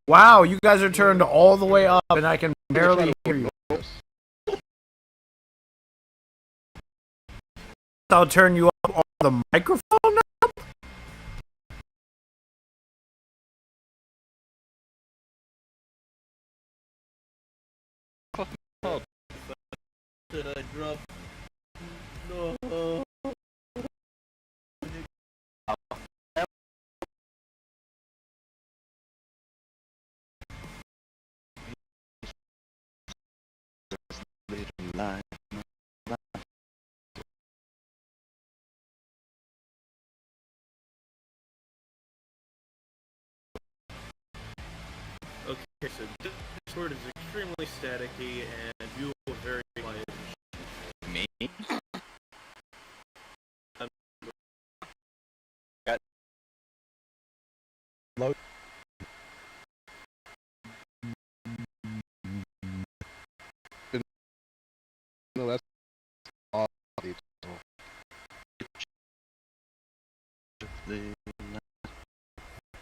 Wow, you guys are turned all the way up, and I can barely hear you. I'll turn you up on the microphone now? Did I drop? No. Okay, so Discord is extremely staticky and you are very quiet. Me? Load. No, that's all.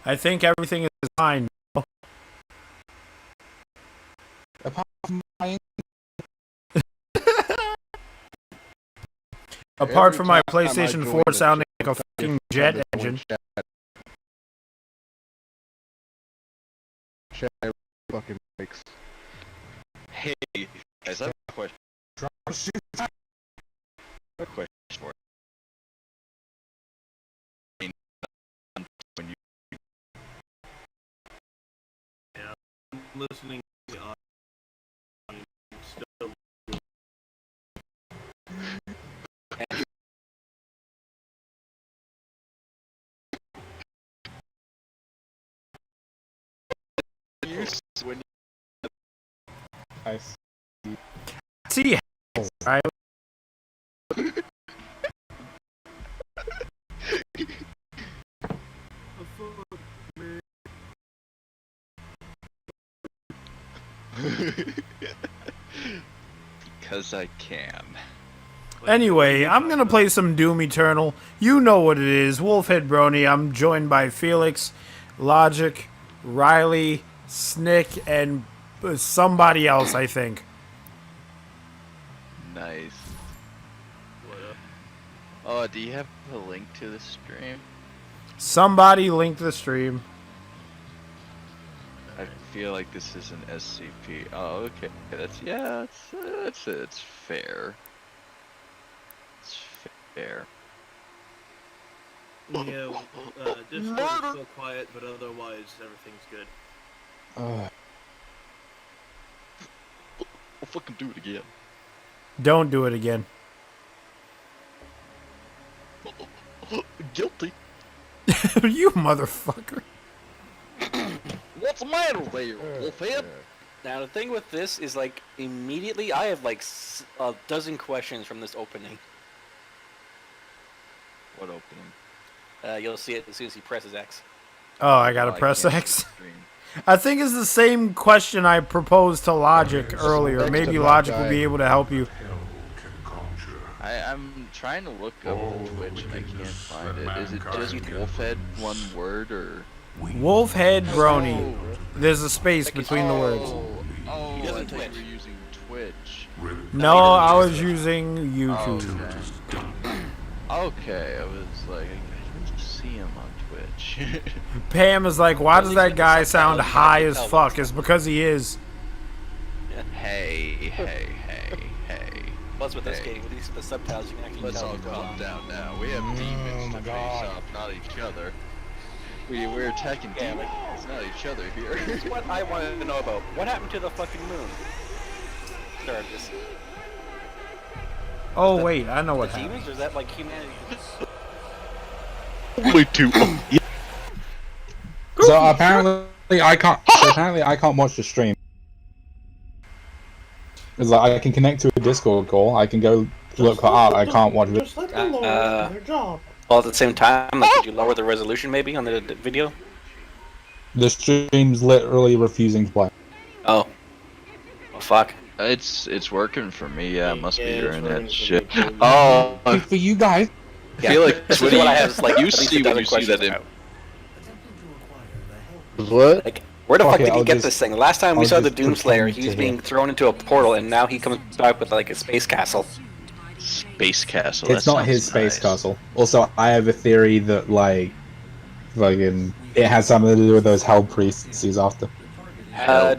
I think everything is fine. Apart from my Apart from my PlayStation 4 sounding like a fucking jet engine. Fucking breaks. Hey, guys, I have a question. A question for you. When you Yeah, I'm listening to the audio. Still. when I See, right? Because I can. Anyway, I'm gonna play some Doom Eternal. You know what it is. Wolfhead Brony. I'm joined by Felix, Logic, Riley, Snick, and somebody else, I think. Nice. Oh, do you have a link to the stream? Somebody linked the stream. I feel like this is an SCP. Oh, okay. It's fair. It's fair. Yeah, Discord is still quiet, but otherwise everything's good. I'll fucking do it again. Don't do it again. Guilty. You motherfucker. What's the matter there, Wolfhead? Now the thing with this is like immediately I have like a dozen questions from this opening. What opening? You'll see it as soon as he presses X. Oh, I gotta press X. I think it's the same question I proposed to Logic earlier. Maybe Logic will be able to help you. I'm trying to look up the Twitch and I can't find it. Is it just Wolfhead, one word, or? Wolfhead Brony. There's a space between the words. Oh, He doesn't I thought Twitch. you were using Twitch. No, I was using YouTube. Okay, I was like, I didn't see him on Twitch. Pam is like, why does that guy sound high as fuck? It's because he is. Hey. Plus with this game, with these the subtitles, you can actually Let's tell all what's going calm on. down now. We have demons to face off, not each other. We're attacking demons, not each other here. Here's what I wanted to know about. What happened to the fucking moon? Start this. Oh wait, I know what Demons, happened. or is that like humanity? Only two. So apparently I can't. Watch the stream. It's like I can connect to a Discord call. I can go look for art. I can't watch it. Well, at the same time, like, could you lower the resolution maybe on the video? The stream's literally refusing to play. Oh. Well, fuck. It's working for me. Yeah, it must be your it's internet working shit. for me too. Oh, I For you guys. feel like This is what I have is like you at least see a when dozen you see that questions in. about. What? Like, where the fuck Okay, did he I'll get just- this thing? Last time we I'll saw the just Doomslayer, pretend he was to being hear. thrown into a portal, and now he comes back with like a space castle. Space castle. It's that not his sounds space nice. castle. Also, I have a theory that like, fucking, it has something to do with those hell priests he's after.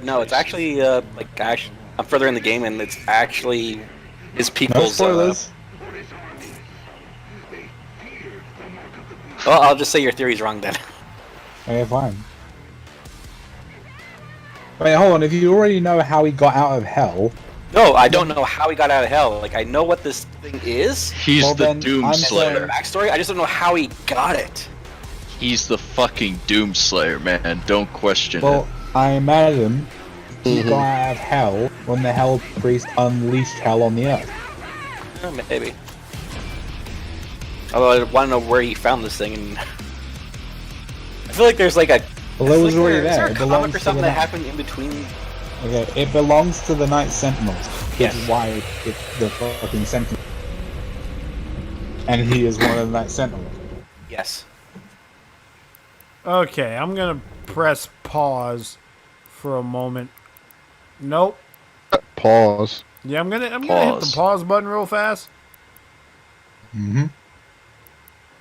No, it's actually I'm further in the game, and it's actually his No people's. spoilers. Well, I'll just say your theory's wrong then. Okay, fine. Wait, hold on. If you already know how he got out of hell, No, I don't know how he got out of hell. Like, I know what this thing is. He's Well, the then, Doom I'm Slayer. Backstory. I just don't know how he got it. He's the fucking Doom Slayer, man. Don't question well, it. I imagine he got out of hell when the hell priest unleashed hell on the earth. Maybe. Although I want to know where he found this thing, and I feel like there's like a. Well, it was already Is there. there a It comic belongs or to something the that Night. happened in between? Okay, it belongs to the Night Sentinels. Yes. Which is why it's the fucking Sentinel. And he is one of the Night Sentinels. Yes. Okay, I'm gonna press pause for a moment. Nope. Pause. Yeah, I'm gonna hit Pause. the pause button real fast. Mm-hmm.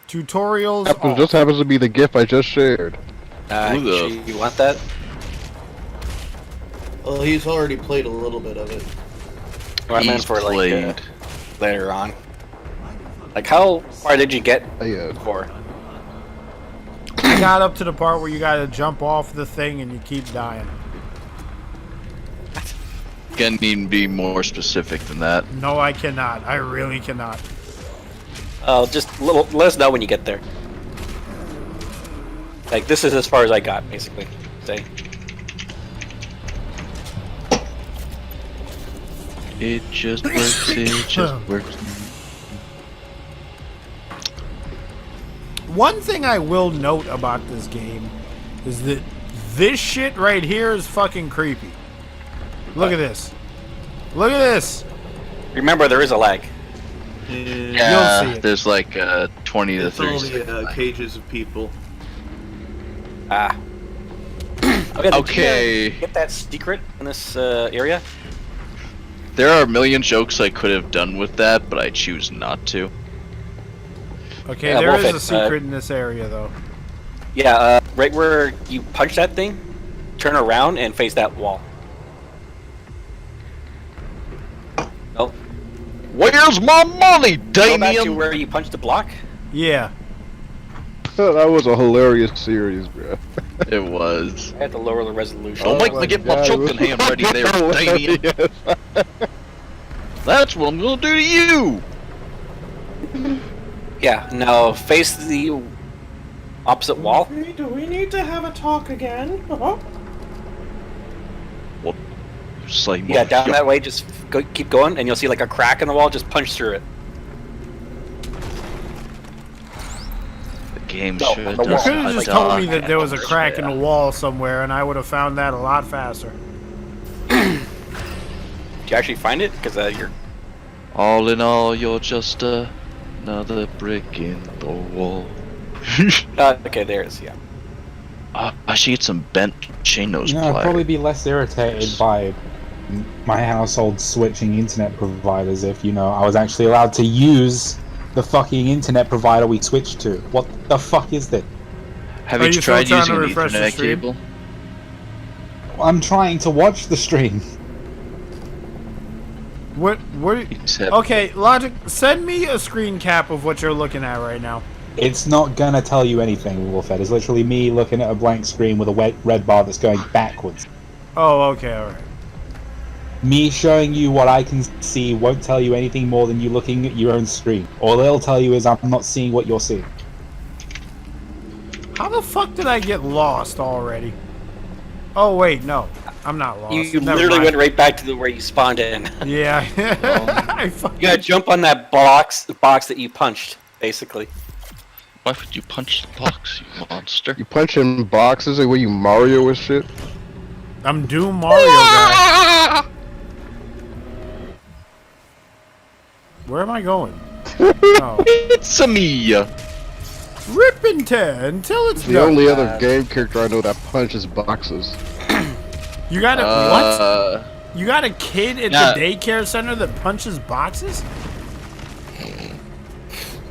Tutorials It just off. happens to be the GIF I just shared. Who the Sure you want that? Well, he's already played a little bit of it. Or I meant He's for like played. later on. Like, how far did you get Yeah. before? I got up to the part where you gotta jump off the thing and you keep dying. Can even be more specific than that. No, I cannot. I really cannot. Just let us know when you get there. Like, this is as far as I got, basically. Say. It just works. It just works. One thing I will note about this game is that this shit right here is fucking creepy. Look at this. Look at this. Remember, there is a lag. And Yeah, see it. there's like 20 to it's all 30 the seconds. cages of people. Ah. Okay. did Okay. you get that secret in this area? There are a million jokes I could have done with that, but I choose not to. Okay, Yeah, there is Wolfhead, a secret in this area though. Yeah, right where you punch that thing, turn around and face that wall. Nope. Where's my money, Go back to Damien? where you punched the block. Yeah. That was a hilarious series, bro. It was. I had to lower the resolution. Don't make my me get my God, it choking was hand ready there, Damien. hilarious. That's what I'm gonna do to you. Yeah, now face the opposite wall. Do we need to have a talk again? Just like Yeah, down that way, just keep going, and you'll see like a crack in the wall, just punch through it. The game No, should. on the You wall. could have Like, just like, told uh, me that there was a crack in the wall somewhere and I would have found that a lot faster. Did you actually find it? Because you're... All in all, you're just another brick in the wall. okay, there it is, yeah. I should get some bent chain nose You know, I'd pliers. probably be less irritated by my household switching internet providers if, you know, I was actually allowed to use the fucking internet provider we switched to. What the fuck is this? Have Are you you still tried trying using to an refresh the Ethernet stream? cable? I'm trying to watch the stream. What Except Okay, Logic, send me a screen cap of what you're looking at right now. It's not gonna tell you anything, Wolfhead. It's literally me looking at a blank screen with a red bar that's going backwards. Oh, okay, alright. Me showing you what I can see won't tell you anything more than you looking at your own screen. All it'll tell you is I'm not seeing what you're seeing. How the fuck did I get lost already? Oh wait, no. I'm not lost. You Never literally mind. went right back to where you spawned in. Yeah. I fucking... You gotta jump on that box that you punched, basically. why would you punch the box, you monster? You punch in boxes and where you Mario and shit. I'm Doom Mario guy. Where am I going? Oh. It's a me. Rip and tear until it's The done. only other game character I know that punches boxes. You got a what? You got a kid at the daycare center that punches boxes?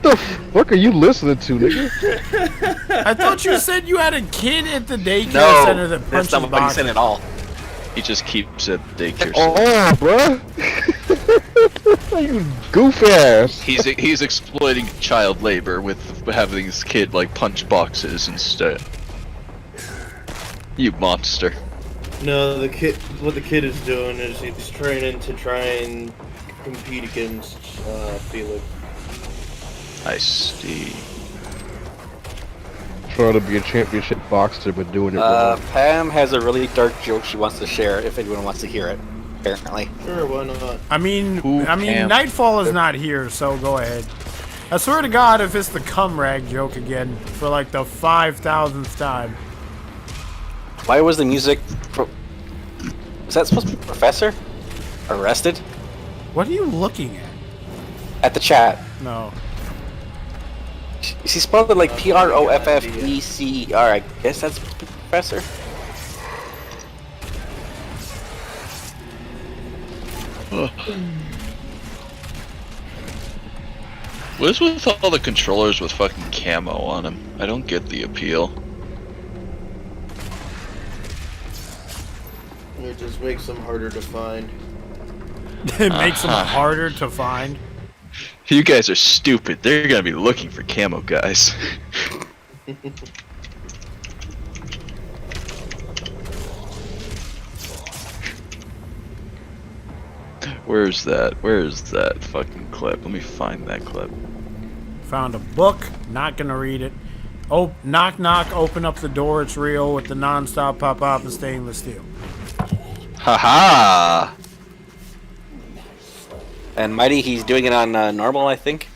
What the fuck are you listening to, nigga? I thought you said you had a kid at the daycare No, center that punches that's not what he boxes. said at all. He just keeps at daycare. Oh, bruh. You goof ass. He's exploiting child labor with having his kid like punch boxes instead. You monster. No, what the kid is doing is he's training to try and compete against Felix. I see. Trying to be a championship boxer, but doing it wrong. Pam has a really dark joke she wants to share if anyone wants to hear it. Apparently. Sure, why not? I mean, Pam? Nightfall is not here, so go ahead. I swear to God, if it's the cum rag joke again for like the 5,000th time. Why was the music? Was that supposed to be Professor? Arrested? What are you looking at? At the chat. No. Is he spelled it like Proffecer? I guess that's supposed to be Professor. What is with all the controllers with fucking camo on them? I don't get the appeal. It just makes them harder to find. It makes them harder to find. You guys are stupid. They're gonna be looking for camo guys. Where's that? Where's that fucking clip? Let me find that clip. Found a book, not gonna read it. Oh, knock knock, open up the door, it's real with the non-stop pop-up and stainless steel. Haha! And Mighty, he's doing it on normal, I think.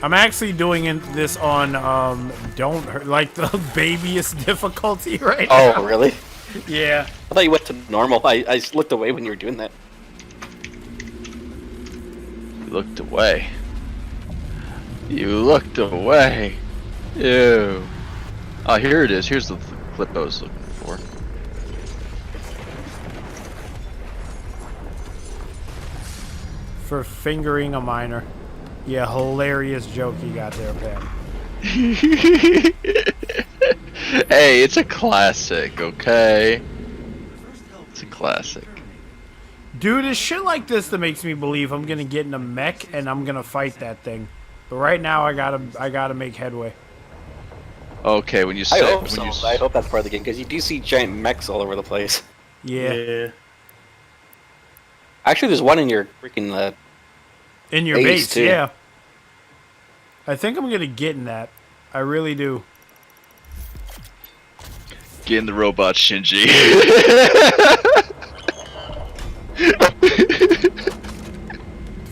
I'm actually doing this on, don't hurt, like the babyest difficulty right now. Oh, really? Yeah. I thought you went to normal. I just looked away when you were doing that. You looked away. You looked away. Ew. Oh, here it is. Here's the clip I was looking for. For fingering a minor. Yeah, hilarious joke you got there, Pam. Hey, it's a classic, okay? It's a classic. Dude, it's shit like this that makes me believe I'm gonna get in a mech and I'm gonna fight that thing. But right now, I gotta make headway. Okay, when you say, I hope so. I hope that's part of the game because you do see giant mechs all over the place. Yeah. Actually, there's one in your freaking In your base, too. yeah. I think I'm gonna get in that. I really do. get in the robot, Shinji.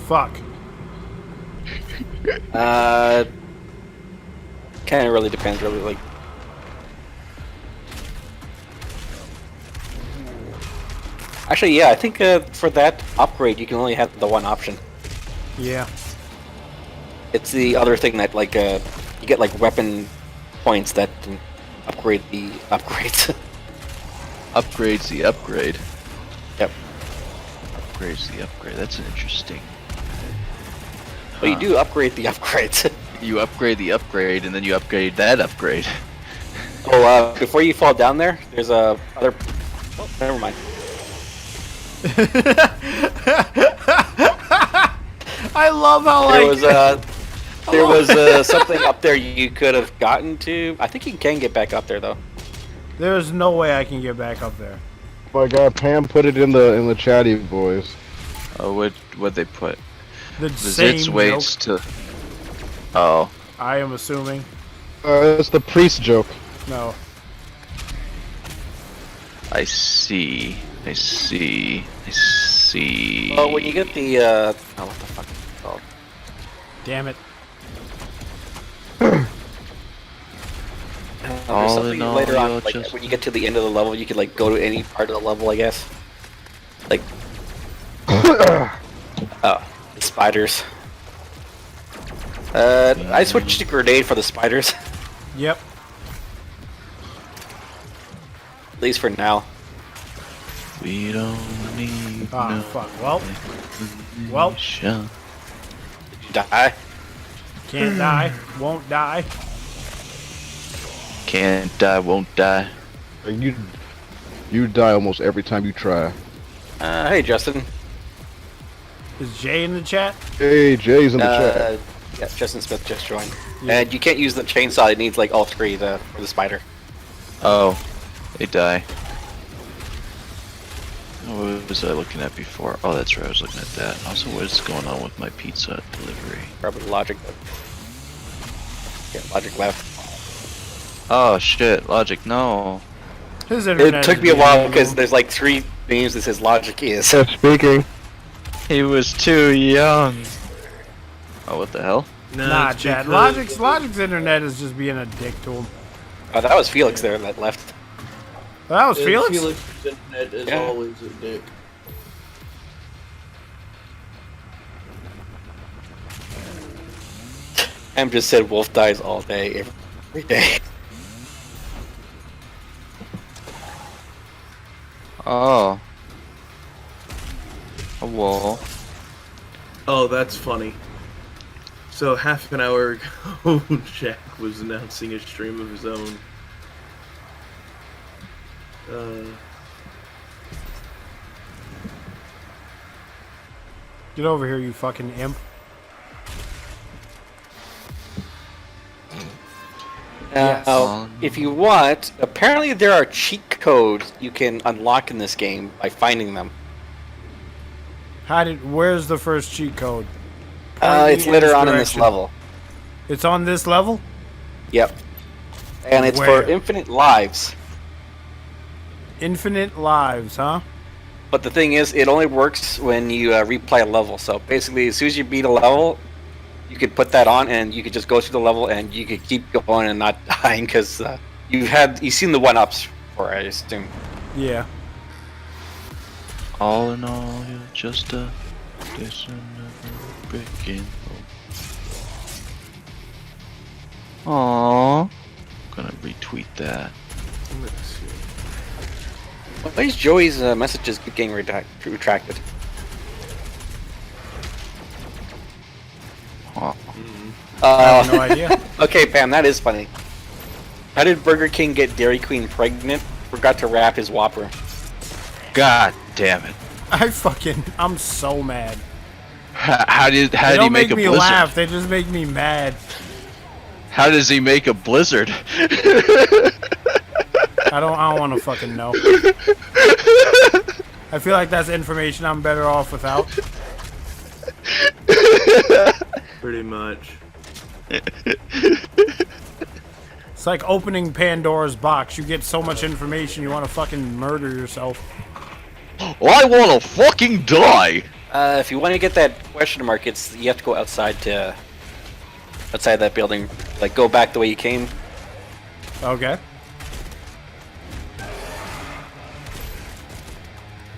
Fuck. Kind of really depends, really. Like, actually, yeah, I think for that upgrade, you can only have the one option. Yeah. It's the other thing that, like, you get like weapon points that can upgrade the upgrades. Upgrades the upgrade. Yep. Upgrades the upgrade. That's interesting. But you do upgrade the upgrades. You upgrade the upgrade, and then you upgrade that upgrade. Oh, before you fall down there, there's a other. Oh, never mind. I love how There was something up there you could have gotten to. I think you can get back up there though. there's no way I can get back up there. Oh my God, Pam put it in the chatty boys. Oh, what'd they put? The The same Zitz waits joke, to. Oh. I am assuming. It's the priest joke. No. I see. I see. I see. Oh, when you get the oh, what the fuck is it called? Damn it. There's All something in all, later on, you'll like just- when you get to the end of the level, you could like go to any part of the level, I guess. Like, oh, the spiders. I switched to grenade for the spiders. Yep. At least for now. We don't need Oh, no fuck. Well, shot. Did you die? can't die. Won't die. Can't die, won't die. You die almost every time you try. Hey, Justin. Is Jay in the chat? Hey, Jay's in the chat. Yeah, Justin Smith just joined. Yeah. And you can't use the chainsaw. It needs like all three for the spider. Oh, they die. What was I looking at before? Oh, that's right, I was looking at that. Also, what is going on with my pizza delivery? Probably logic. Yeah, logic left. Oh shit, Logic, no. His internet It took is me a being while removed. because there's like 3 names that says logic is. Yeah, speaking. He was too young. Oh, what the hell? Nah, Chad. Logic's internet is just being a dick to him. Oh, that was Felix there that left. That was And Felix? Felix's internet is Yeah. always a dick. Em just said Wolf dies all day, every day. Oh. A wall. Oh, that's funny. So half an hour ago, Jack was announcing a stream of his own. Get over here, you fucking imp. Now, if you want, apparently there are cheat codes you can unlock in this game by finding them. Where's the first cheat code? Point It's me later this on in this direction. level. It's on this level? Yep. And it's Where? for infinite lives. Infinite lives, huh? But the thing is, it only works when you replay a level. So basically, as soon as you beat a level, you could put that on, and you could just go through the level, and you could keep going and not dying because you've seen the 1-ups before, I assume. Yeah. All in all, you're just a another brick in Aww. Gonna retweet that. Let's see. Why is Joey's messages keep getting retracted? Oh. I have no idea. Okay, Pam, that is funny. How did Burger King get Dairy Queen pregnant? Forgot to wrap his Whopper. God damn it. I'm so mad. How did They he don't make make a me blizzard? laugh, they just make me mad. How does he make a blizzard? I don't want to fucking know. I feel like that's information I'm better off without. Pretty much. It's like opening Pandora's box. You get so much information, you want to fucking murder yourself. I wanna fucking die! If you want to get that question mark, you have to go outside that building. Like, go back the way you came. Okay.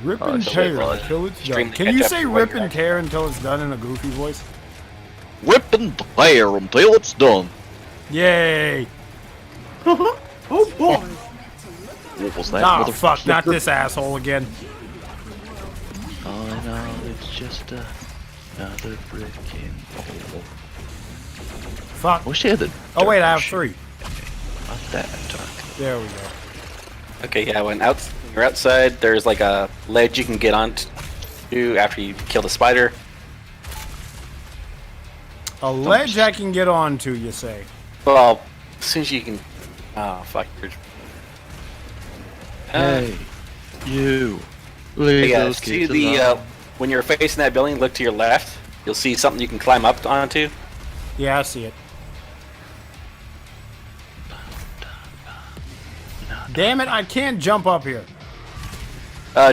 Rip and so tear wait, well, until it's done. extremely Can you catch say up rip while and you're tear until it's done in a goofy voice? Rip and tear until it's done. Yay! Oh boy! What was that? Ah, motherfucker? fuck, not this asshole again. All in all, it's just another brick in hole. Fuck. I wish they had the. Oh wait, I have shit. 3. Not that dark. There we go. Okay, yeah, when you're outside, there's like a ledge you can get onto after you kill the spider. A ledge I can get onto, you say? Well, as soon as you can... Oh, fuck. Hey, you. Leave Yeah, those see kids the... alone. when you're facing that building, look to your left. You'll see something you can climb up onto. Yeah, I see it. Damn it, I can't jump up here.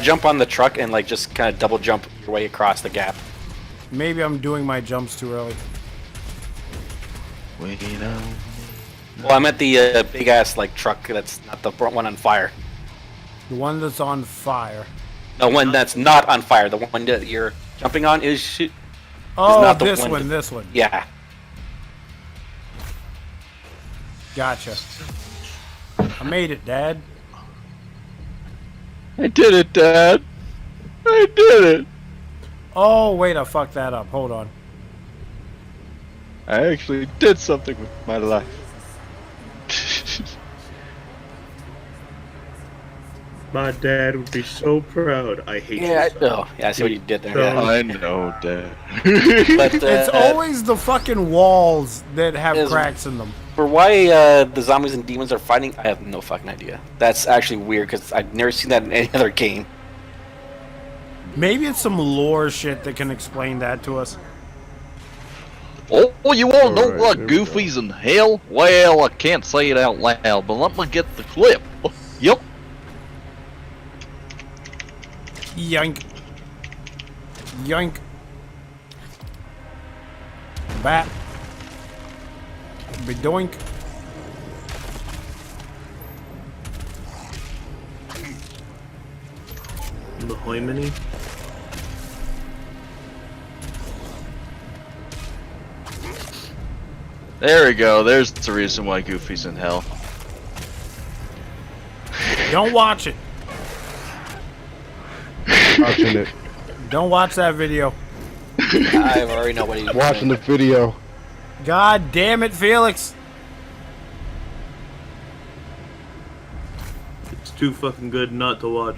Jump on the truck and like just kind of double jump your way across the gap. Maybe I'm doing my jumps too early. Wait on. Well, I'm at the big ass like truck that's not the front one on fire. The one that's on fire. The one that's not on fire. The one that you're jumping on is Oh, not the this one one, that- this one. yeah. Gotcha. I made it, Dad. I did it, Dad. I did it. Oh, wait, I fucked that up. Hold on. I actually did something with my life. My dad would be so proud. I hate Yeah, you. son. I see what you did there. So- Yeah. I know, Dad. But It's always the fucking walls that have Is- cracks in them. for why the zombies and demons are fighting, I have no fucking idea. That's actually weird because I've never seen that in any other game. Maybe it's some lore shit that can explain that to us. Oh, you all know Alright, what here we go. Goofy's in hell? Well, I can't say it out loud, but let me get the clip. Yup. Yoink. Yoink. Bat. Bedoink. The Hoimini. There we go. There's the reason why Goofy's in hell. Don't watch it. Watching it. Don't watch that video. I already know what he's Watching the video. God damn it, Felix. It's too fucking good not to watch.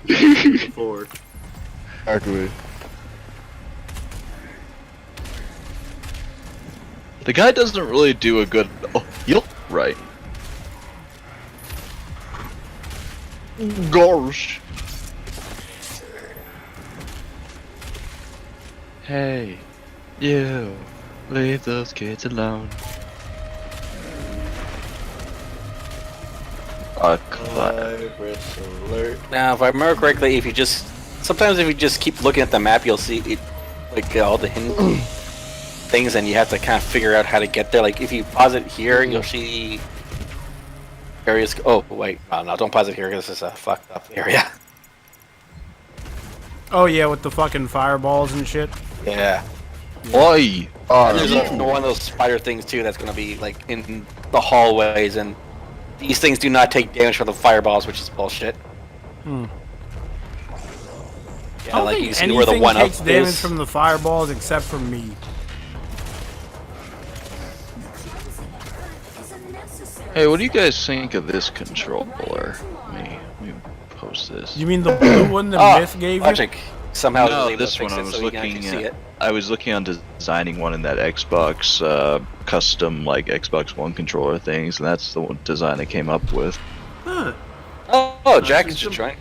Before. Exactly. The guy doesn't really do a good. Oh, yup. Right. Gosh. Hey, you, leave those kids alone. Virus alert. Now, if I remember correctly, if you just keep looking at the map, you'll see it, like all the hidden things, and you have to kind of figure out how to get there. Like if you pause it here, you'll see areas. Oh wait, no, don't pause it here. This is a fucked up area. Oh yeah, with the fucking fireballs and shit. Yeah. Oi! There's one of those spider things too that's gonna be like in the hallways, and these things do not take damage from the fireballs, which is bullshit. Hmm. Yeah, I don't like think you see where the anything one up takes damage is. from the fireballs except for me. Hey, what do you guys think of this controller? Let me post this. You mean the blue one that Oh, Myth gave you? Logic somehow was No, able this to fix one I it was so we can looking actually see at. it. I was looking on designing one in that Xbox custom like Xbox One controller things, and that's the one design I came up with. Huh. Oh, Jack Nice is and just trying.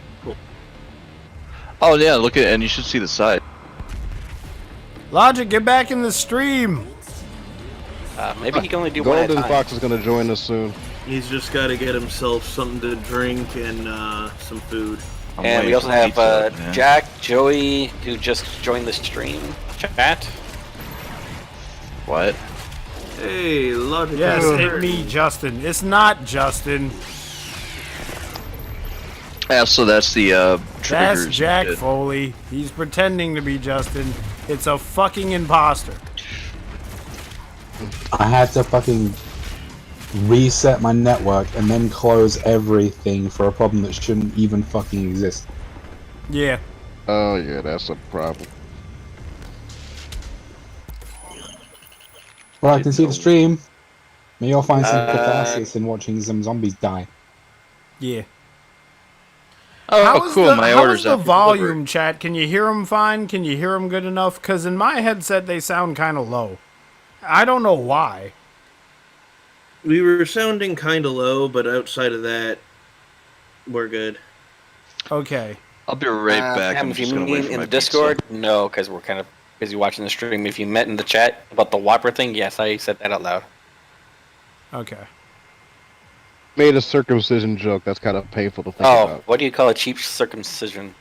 Oh yeah, look at and you should see the side. Logic, get back in the stream. Maybe he can only do one at a Golden time. Fox is gonna join us soon. He's just got to get himself something to drink and some food. I'm And we waiting also for have pizza, man. Jack, Joey, who just joined the stream chat. What? Hey, Logic. Yes, has hit hurt. me, Justin. It's not Justin. Yeah, so that's the triggers. That's and Jack shit. Foley. He's pretending to be Justin. It's a fucking imposter. I had to fucking reset my network and then close everything for a problem that shouldn't even fucking exist. Yeah. Oh yeah, that's a problem. Well, I can see the stream. Maybe I'll find some Uh, catharsis in watching some zombies die. Yeah. Oh, How's cool. the, My how's order's the up. volume, chat? Can you hear them fine? Can you hear them good enough? Because in my headset, they sound kind of low. I don't know why. We were sounding kind of low, but outside of that, we're good. Okay. I'll be right back. I'm If you just gonna wait mean for in my the Discord, pizza. no, because we're kind of busy watching the stream. If you met in the chat about the Whopper thing, yes, I said that out loud. Okay. Made a circumcision joke. That's kind of painful to think Oh, about. what do you call a cheap circumcision?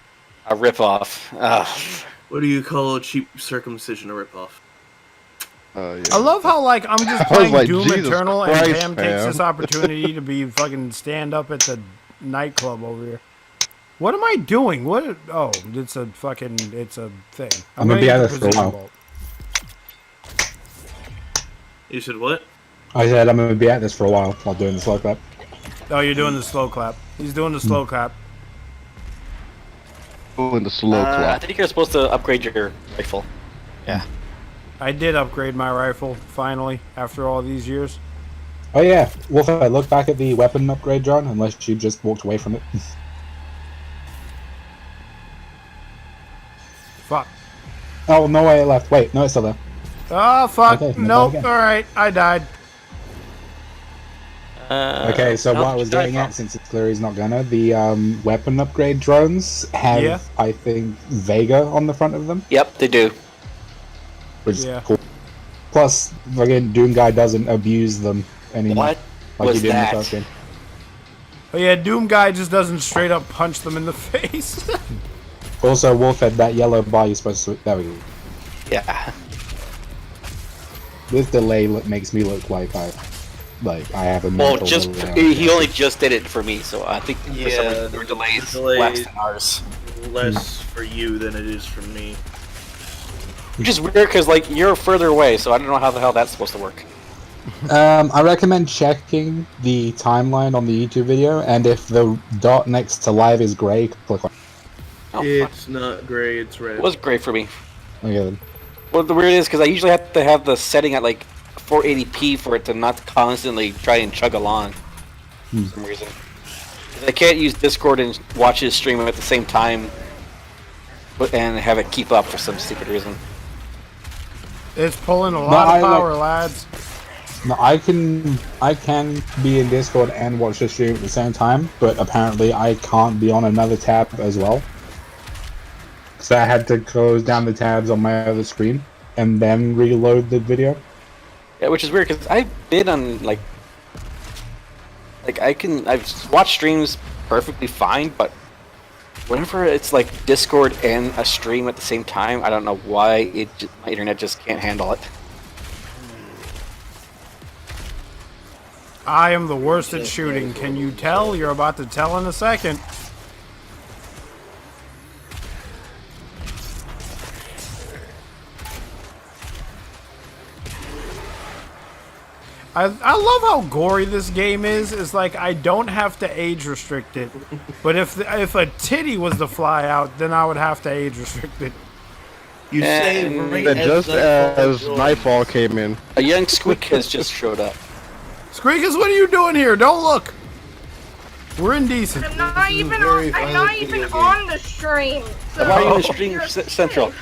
A ripoff. What do you call a cheap circumcision a ripoff? Yeah. I love how, like, I'm just I was playing like, Doom Jesus Eternal and Christ, Pam takes Pam. this opportunity to be fucking stand up at the nightclub over here. What am I doing? What? Oh, it's a thing. I'm gonna be get out the of this for a precision while. bolt. You said what? I said I'm gonna be at this for a while while doing the slow clap. Oh, you're doing the slow clap. He's doing the slow clap. Doing the slow I clap. think you're supposed to upgrade your rifle. Yeah. I did upgrade my rifle, finally, after all these years. Oh yeah, Wolf, I look back at the weapon upgrade, John, unless you just walked away from it. Fuck. Oh, no way it left. Wait, no, it's still there. Oh, fuck. Okay, Nope. again. Alright, I died. Okay, so what I was getting at, since it's clear he's not gonna, the weapon upgrade drones have, Yeah. I think, Vega on the front of them, Yep, they do. which is Yeah. cool. Plus, again, Doom Guy doesn't abuse them anymore. What Like was he did in the that? first game. Oh yeah, Doom Guy just doesn't straight up punch them in the face. Also, Wolfhead, that yellow bar you're supposed to... There we go. Yeah. This delay makes me look like I have a Well, mental just delay. he only just did it for me, so I think for some Yeah, reason your delays the delay- less than ours. Less for you than it is for me. Which is weird because like you're further away, so I don't know how the hell that's supposed to work. I recommend checking the timeline on the YouTube video, and if the dot next to live is grey, click on Oh, fuck. It's not gray, it's red. It was great for me. it. Okay, then. Well, the weird is because I usually have to have the setting at like 480p for it to not constantly try and chug along for some reason. 'Cause I can't use Discord and watch his stream at the same time, and have it keep up for some stupid reason. It's pulling a lot I of like- power, lads. No, I can be in Discord and watch the stream at the same time, but apparently I can't be on another tab as well. So I had to close down the tabs on my other screen and then reload the video. Yeah, which is weird because I've been on like I've watched streams perfectly fine, but whenever it's like Discord and a stream at the same time, I don't know why my internet just can't handle it. I am the worst at shooting. Can you tell? You're about to tell in a second. I love how gory this game is. It's like I don't have to age restrict it, but if a titty was to fly out, then I would have to age restrict it. You say And right That just as joined. Nightfall came in. A young squeak has just showed up. Squeakers, what are you doing here? Don't look. We're indecent. I'm not This is even a very on. I'm not violent even video game. on the stream. So Why are you in the you're stream safe. central?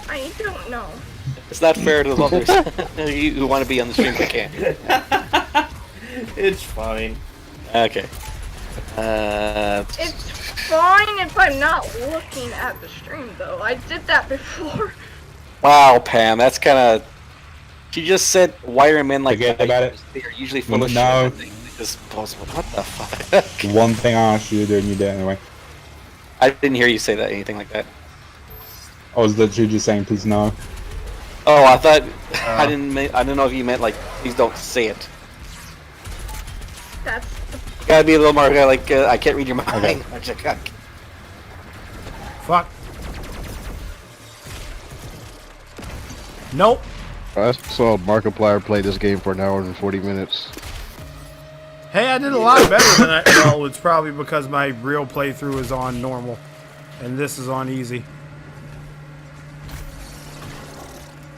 I don't know. It's not fair to the others who want to be on the stream but can't. It's fine. Okay. It's fine if I'm not looking at the stream, though. I did that before. Wow, Pam, that's kind of. She just said wire them in like Forget that. about it. They are usually full of No. shit. This is possible. What the fuck? One thing I asked you to do and you did it anyway. I didn't hear you say that anything like that. I was literally just saying please no. Oh, I thought I didn't know if you meant like please don't say it. That's You gotta be a little more like I can't read your mind. Okay. Fuck. Nope. I saw Markiplier play this game for an hour and 40 minutes. Hey, I did a lot better than that. Well, it's probably because my real playthrough is on normal, and this is on easy.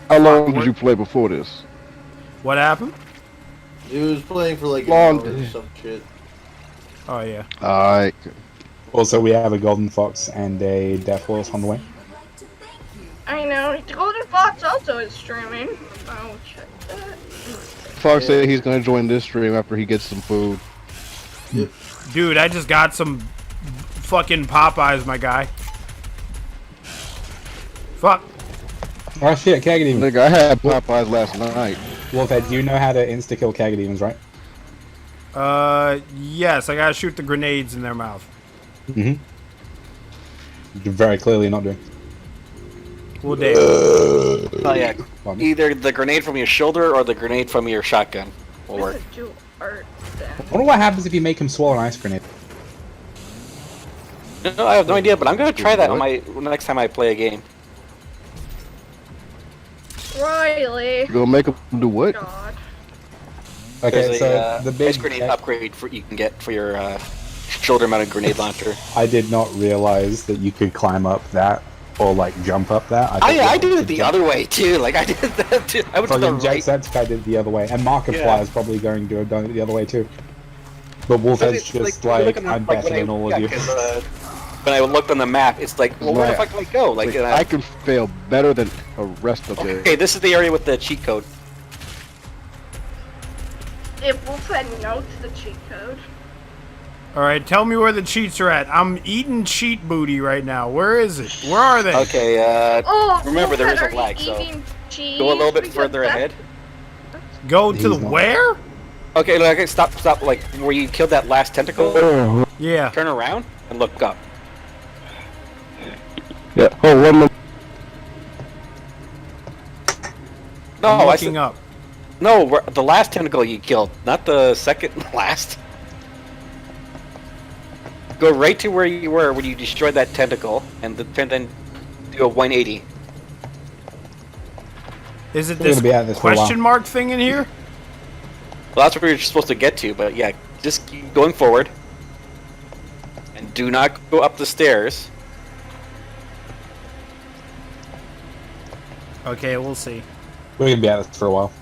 How long did you play before this? What happened? It was playing for like an Long- hour or some shit. Oh yeah. Alright. Also, we have a golden fox and a death horse on the way. I know. Golden Fox also is streaming. Oh, check that. Fox said he's gonna join this stream after he gets some food. Dude, I just got some fucking Popeyes, my guy. Fuck. Oh shit, Kaggy Nigga, I had Popeyes last night. Wolfhead, you know how to insta-kill Kaggy right? Yes, I gotta shoot the grenades in their mouth. Mm-hmm. You're very clearly not doing. Well, damn. Oh yeah. Pardon? Either the grenade from your shoulder or the grenade from your shotgun will work. It's a dual art then. I wonder what happens if you make him swallow an ice grenade. No, I have no idea, but I'm gonna try that on my next time I play a game. Riley. You gonna make him do what? God. Okay, There's so a the ice big grenade upgrade you can get for your shoulder-mounted grenade launcher. I did not realize that you could climb up that or like jump up that. I did it the other way too. Like I did that too. I went to the Fucking right. Jacksepticeye did it the other way, and Markiplier is probably going to do it the other way too. But Wolfhead's just like, I'm better than all of you. When I looked on the map, it's like, well, where the fuck do I go? Like, I can fail better than the rest of the. okay, this is the area with the cheat code. If Wolfhead knows the cheat code. Alright, tell me where the cheats are at. I'm eating cheat booty right now. Where is it? Where are they? Okay, Oh, remember there is Wolfhead, a are you lag, so eating cheese? go a little bit Because further that- ahead. Go to He's the not. where? Okay, look, okay, stop, like, where you killed that last tentacle, Yeah. turn around and look up. Yeah. Oh, one more. No, I'm I looking said, up. no, the last tentacle you killed, not the second last. Go right to where you were when you destroyed that tentacle, and then do a 180. Is it We're this gonna be at this for a while. question mark thing in here? Well, that's where you're supposed to get to, but yeah, just keep going forward. And do not go up the stairs. Okay, we'll see. We're gonna be at this for a while.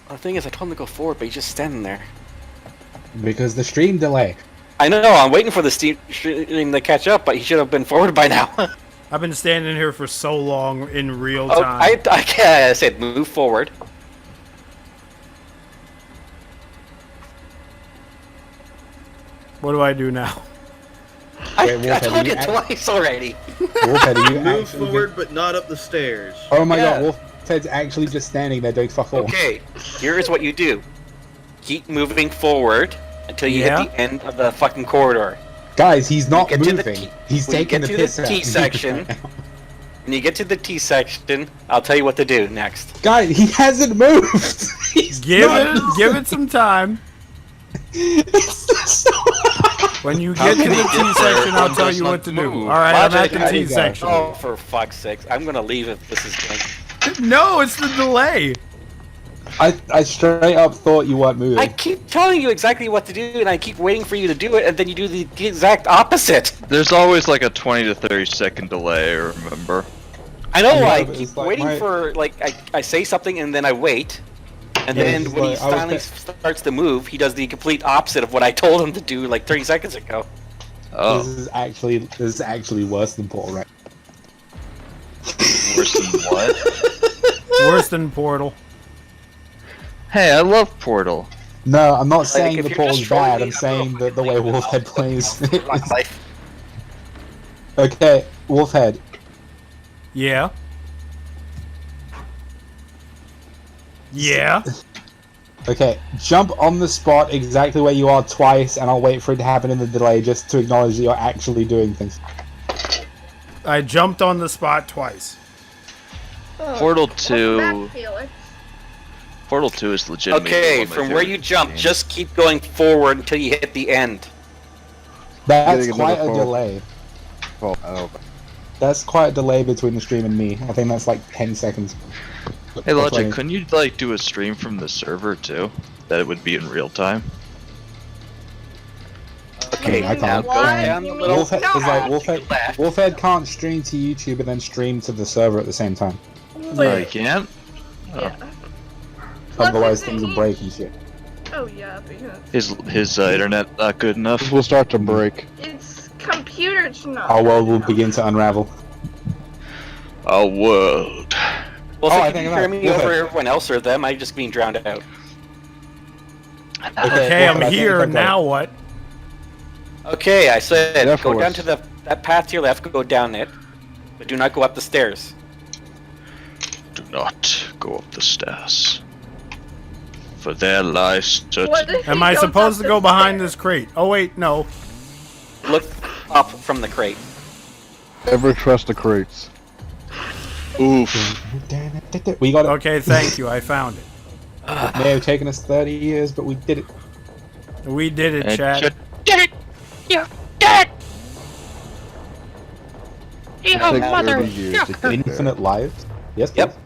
The thing is, I told him to go forward, but he's just standing there. Because the stream delay. I know, I'm waiting for the stream to catch up, but he should have been forward by now. I've been standing here for so long in real Oh, time. I said move forward. What do I do now? I Wolfhead, told you you twice already. Wolfhead, are you Move actually forward, but not up the stairs. Oh my Yeah. god, Wolfhead's actually just standing there doing fuck all. Okay, here is what you do. Keep moving forward until you Yeah? hit the end of the fucking corridor. Guys, he's not Get to the moving. T- He's when you taking get the to piss the out. T section, when you get to the T section, I'll tell you what to do next. Guys, he hasn't moved. He's Give not it, give it some time. When you get to can the he T get there section, if I'll one tell does you not what to do. move? All right, I'm at Logic, the how do T you go? section. Oh, for fuck's sakes. I'm gonna leave if this is going. No, it's the delay. I straight up thought you weren't moving. I keep telling you exactly what to do, and I keep waiting for you to do it, and then you do the exact opposite. There's always like a 20 to 30 second delay, remember? I know, Yeah, I but keep it's like waiting my- for, like, I say something and then I wait. And Yeah, then it's when he like, I was finally thi- starts to move, he does the complete opposite of what I told him to do like 30 seconds ago. Oh, This is actually worse than Portal, right? worse than what? Worse than Portal. Hey, I love Portal. No, I'm not saying if the you're Portal's just trolling bad. me, I'm saying I'm that the way gonna Wolfhead plays. My life. Okay, Wolfhead. Yeah. Yeah. Okay, jump on the spot exactly where you are twice, and I'll wait for it to happen in the delay just to acknowledge that you're actually doing things. I jumped on the spot twice. Portal Welcome 2. back, Felix. Portal 2 is legitimately. Okay, one of my from where favorite you jump, games. just keep going forward until you hit the end. That's Getting quite a another phone. delay. Oh, That's quite a delay between the stream and me. I think that's like 10 seconds. Hey, Or Logic, 20. couldn't you like do a stream from the server too? That it would be in real time. Okay, I now can't. go down the little. Wolfhead, it's like Wolfhead. Left. Wolfhead can't stream to YouTube and then stream to the server at the same time. No, you can't. Yeah. Otherwise Plus, things he- will break and shit. Oh yeah, because His internet not good enough. this will start to break. it's computer's not. Our world will begin to unravel. Our world. Well, Oh, so I can think you I hear know. me over everyone else, or them? I'm just being drowned out. Okay, I'm Wolfhead, I think here. I've got Now what? Okay, I said Yeah, go down force. to that path to your left, go down it, but do not go up the stairs. Do not go up the stairs. For there lies certain. What if Am he I goes supposed up to go the behind stairs? this crate? Oh wait, no. Look up from the crate. Never trust the crates. Oof. We got it. Okay, thank you. I found it. It may have taken us 30 years, but we did it. We did it, And chat. you did it. You did it. Your Takes mother. 30 years to get Infinite lives. Yes. Yep.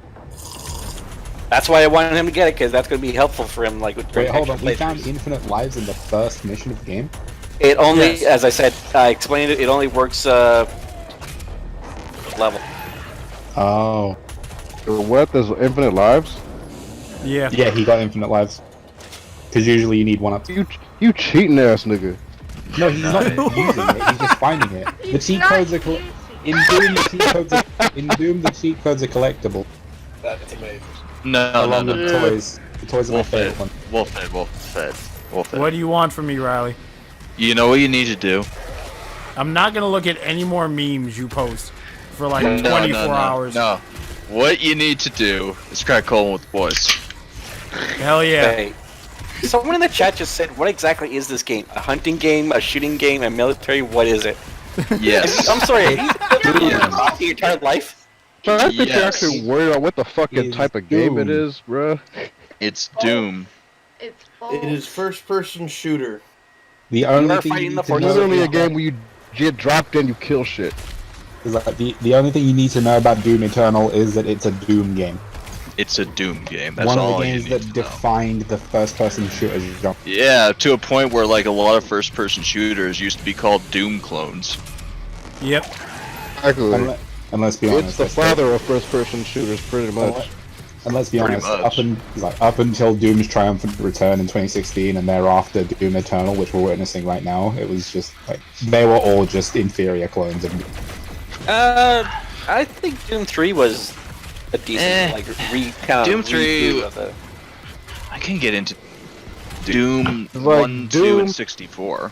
That's why I wanted him to get it, because that's going to be helpful for him. Like, with Wait, hold on. extra We found playthroughs. infinite lives in the first mission of the game. It only, Yes. as I said, I explained it. It only works level. Oh. What? There's infinite lives? Yeah. Yeah, he got infinite lives. Because usually you need one up. You cheating ass nigga. No, he's not using it. He's just finding it. The He's cheat not codes are using in Doom. The cheat codes are in Doom. The cheat codes are collectible. That's amazing. No, Along no, with no. toys. The toys are my favorite one. Wolf What do you want from me, Riley? You know what you need to do? I'm not gonna look at any more memes you post for like No, 24 hours. No. What you need to do is crack Colin with the boys. Hell yeah. Hey. Someone in the chat just said, what exactly is this game? A hunting game? A shooting game? A military? What is it? Yes. I'm sorry, have you been Yeah. hockey your entire life? So I think you're Yes. actually worried about what the fucking Is type of game it Doom. is, bruh. It's Doom. It's It is first-person shooter. The only are thing fighting you the need to know Literally a about- game where you get dropped in, you kill shit. is like the only thing you need to know about Doom Eternal is that it's a Doom game. It's a Doom game. That's One of all the you games need that to know. defined the first-person shooter genre. Yeah, to a point where like a lot of first-person shooters used to be called Doom clones. Yep. Exactly. And let's be honest, It's the that's still- father of first-person shooters, pretty much. And let's be Pretty honest, much. up until Doom's triumphant return in 2016, and thereafter Doom Eternal, which we're witnessing right now, it was just like they were all just inferior clones of. I think Doom 3 was a decent, like, recount. Doom 3 of the... I can get into Doom Like 1, 2, Doom- and 64.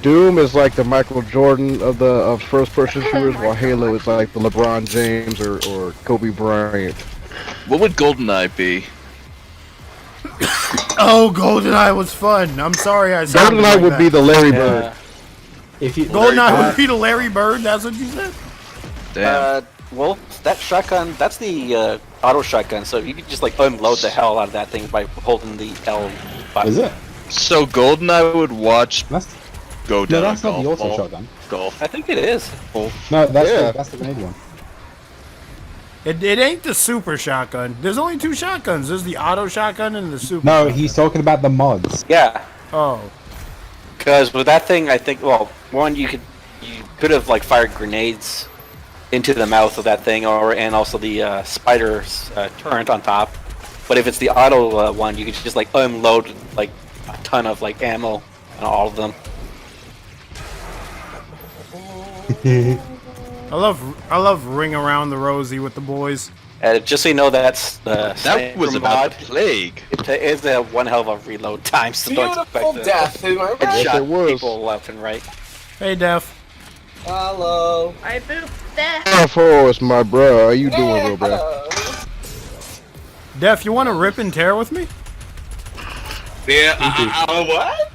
Doom is like the Michael Jordan of first-person shooters, while Halo is like the LeBron James or Kobe Bryant. What would GoldenEye be? Oh, GoldenEye was fun. I'm sorry I said GoldenEye would be the Larry Bird. If you GoldenEye would be the Larry Bird. That's what you said. Damn. Well, that shotgun, that's the auto shotgun, so you could just, like, unload the hell out of that thing by holding the L button. is it? So GoldenEye would watch That's go no, down that's a not the golf auto ball. shotgun. Golf. I think it is. No, that's Yeah. that's the grenade one. It ain't the super shotgun. There's only two shotguns. There's the auto shotgun and the super. No, shotgun. he's talking about the mods. Yeah, Oh. because with that thing, I think, well, one, you could have, like, fired grenades into the mouth of that thing, and also the spider's turret on top. But if it's the auto one, you can just, like, unload, like, a ton of, like, ammo on all of them. I love Ring Around the Rosie with the boys. Just so you know, that's the That was sniper about mod. the plague. It is a one hell of a reload time, so don't Beautiful expect death, am I right? Yes, shot it was. people left and right. Hey, Def. Hello. I booped that. Of course, my bro. How you doing, real bro? Hello. Def, you want to rip and tear with me? Yeah, what?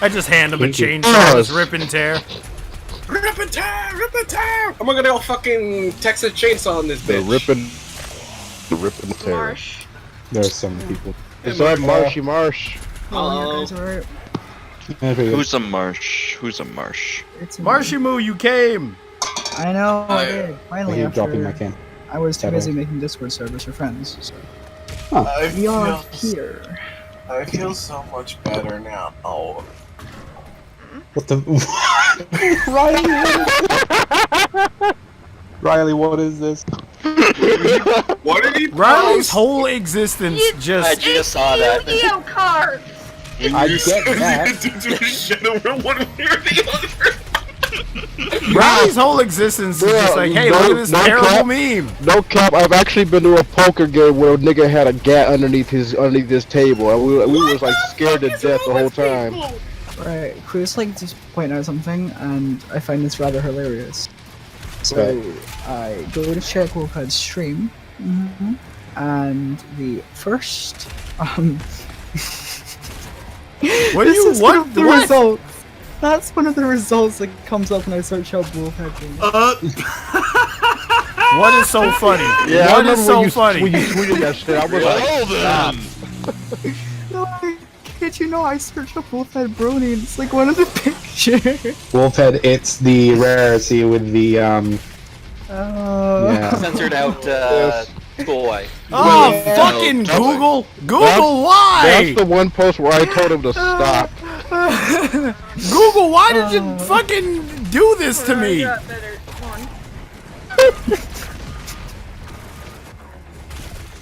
I just hand him a Kinky. chainsaw. Let's rip and tear. Rip and tear, rip and tear. I'm gonna go fucking Texas Chainsaw on this The bitch. ripping the tear. Marsh. There are so many people. It's up, Marshy Marsh. Hello. Who's a marsh? Who's a marsh? Marshy Moo, you came. I know, I Hi. did. Are Finally, you after dropping my can? I was too Hello. busy making Discord servers for friends, so I we are feel, here. I feel so much better now. Oh. What the? Riley, what is this? What did he Riley's post? whole existence I just. just saw that. Yu-Gi-Oh cards. I get that. Riley's whole existence is just like, hey, look at this No terrible cap. meme. No cap, I've actually been to a poker game where a nigga had a gat underneath this table, and we was like scared to death the whole time. Right, Chris like to point out something, and I find this rather hilarious. So I go to check Wolfhead's stream, and the first What do this you is one what? of the What? results. That's one of the results that comes up when I search up Wolfhead games. What is so funny? Yeah, What I is remember so when you funny? tweeted that shit. I was like, Well then. No, I kid you not, I searched up Wolfhead Brony and it's like one of the pictures. Wolfhead, it's the rarity with the yeah. Censored out boy. Oh, Yeah. fucking No, Google! Google, why? That's the one post where I told him to stop. Google, why did you fucking do this to I me? got better. Come on.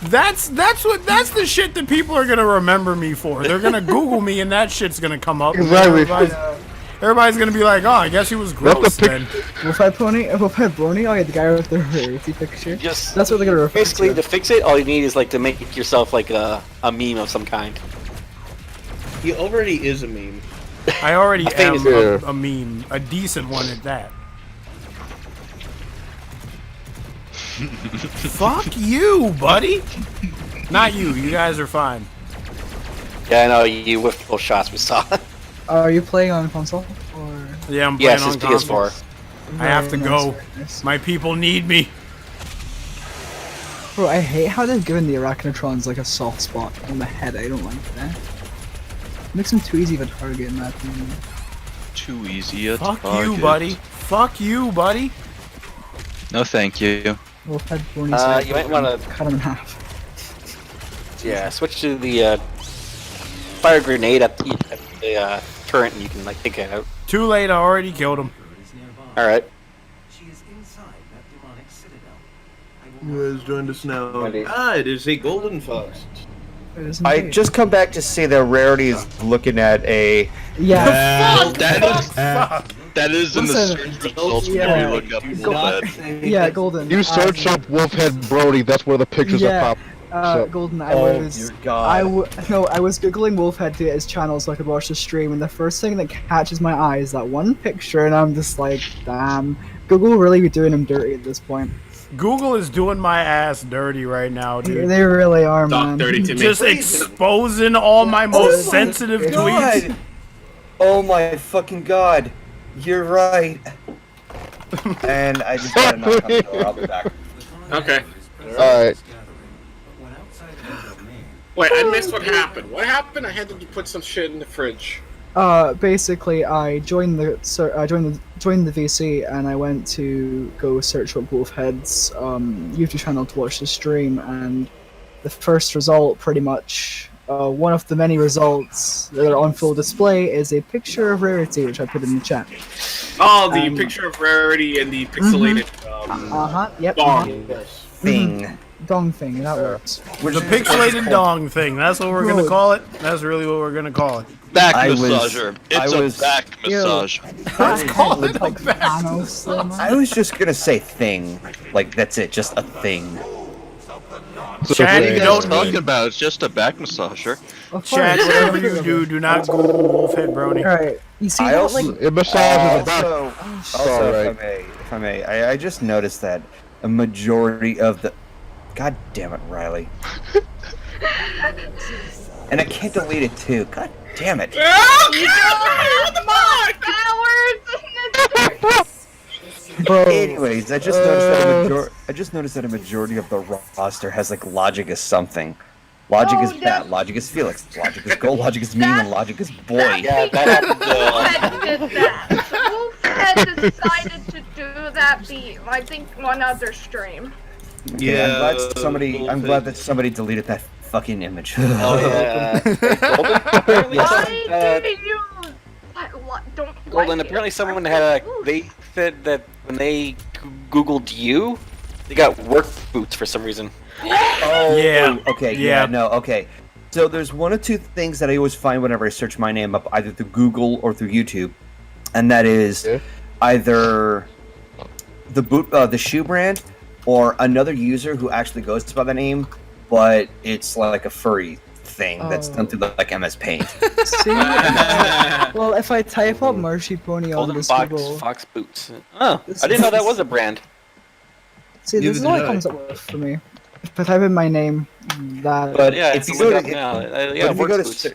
That's the shit that people are gonna remember me for. They're gonna Google me and that shit's gonna come up. Exactly. Everybody's gonna be like, oh, I guess he was That's gross the then. Wolfhead Brony, oh yeah, the guy with the rarity picture. Just That's what they're gonna refer basically to. to fix it, all you need is like to make yourself like a meme of some kind. He already is a meme. I already am famous a meme, a decent one at that. Fuck you, buddy. Not you. You guys are fine. Yeah, I know you whiffed both shots we saw. Are you playing on console? Or... Yeah, I'm playing Yes, on it's console. PS4. I have to Very go. nice, very nice. My people need me. Bro, I hate how they've given the Arachnotrons like a soft spot on the head. I don't like that. Makes them too easy of a target in my opinion. Too easy a Fuck target. you, buddy. Fuck you, buddy. No, thank you. Wolfhead Brony's You might want to cut him in half. switch to the fire grenade at the turret, and you can like take it out. Too late. I already killed him. All right. Who has joined us now? Ready. Ah, it is a golden fox. It is I indeed. just come back to say that Rarity is looking at a. Yeah. That is in the Listen, search results yeah. when you look up Wolfhead. Yeah, Golden. You search up Wolfhead Brody, that's where the pictures yeah, that pop. so- Golden. I Oh, was. dear God. I was googling Wolfhead to get his channel so I could watch the stream, and the first thing that catches my eye is that one picture, and I'm just like, damn, Google really be doing him dirty at this point. Google is doing my ass dirty right now, dude. They really are, Talk man. dirty to me. Just exposing all my most sensitive tweets. God! Oh my fucking God! You're right. And I just gotta knock on the door. I'll be back. Okay. Alright. Wait, I missed what happened. What happened? I had to put some shit in the fridge. Basically, I joined the joined the VC, and I went to go search up Wolfhead's YouTube channel to watch the stream, and the first result, pretty much, one of the many results that are on full display, is a picture of Rarity, which I put in the chat. Oh, the picture of Rarity and the pixelated Yep. dong. Thing. Dong thing, that works. Which The pixelated dong thing. That's what we're gonna call it. That's really what we're gonna call it. Back I was- massager. It's I a was- back massage. Let's call it like that. Thanos, I was just gonna say thing. Like, that's it, just a thing. Chad, What are you you don't guys talking need. about? It's just a back massager. Of Chad, course. whatever you do, do not Google Wolfhead Brony. Alright, you see I that, also- like, It massages the back. Also, Alright. if I may, I just noticed that a majority of the. God damn it, Riley. And I can't delete it too. God damn it. bro, Anyways, I just noticed that a majority of the roster has like Logic as something. Logic Oh, is Bat, Logic is Felix, Logic is Gold, Logic is Meme, and Logic is Boy. Yeah, that happened. Wolfhead did that. So Wolfhead decided to do that I think one other stream. Okay, I'm glad that somebody deleted that fucking image. Oh yeah. Golden. Why did you? Don't. Golden. like Apparently, it. someone had they said that when they Googled you, they got work boots for some reason. Oh, Yeah. Okay. Yeah. Yeah. No. Okay. So there's one of two things that I always find whenever I search my name up, either through Google or through YouTube, and that is either the shoe brand or another user who actually goes by the name, but it's like a furry thing that's done through like MS Paint. see, well, if I type up Marshy Pony on Golden this Fox, Google, Fox boots. Oh, I didn't know that was a brand. see, this is Neither what did it I. comes up with for me. If I type in my name, that But Yeah, if you it's go look to up now. but Yeah, if you work go to boots.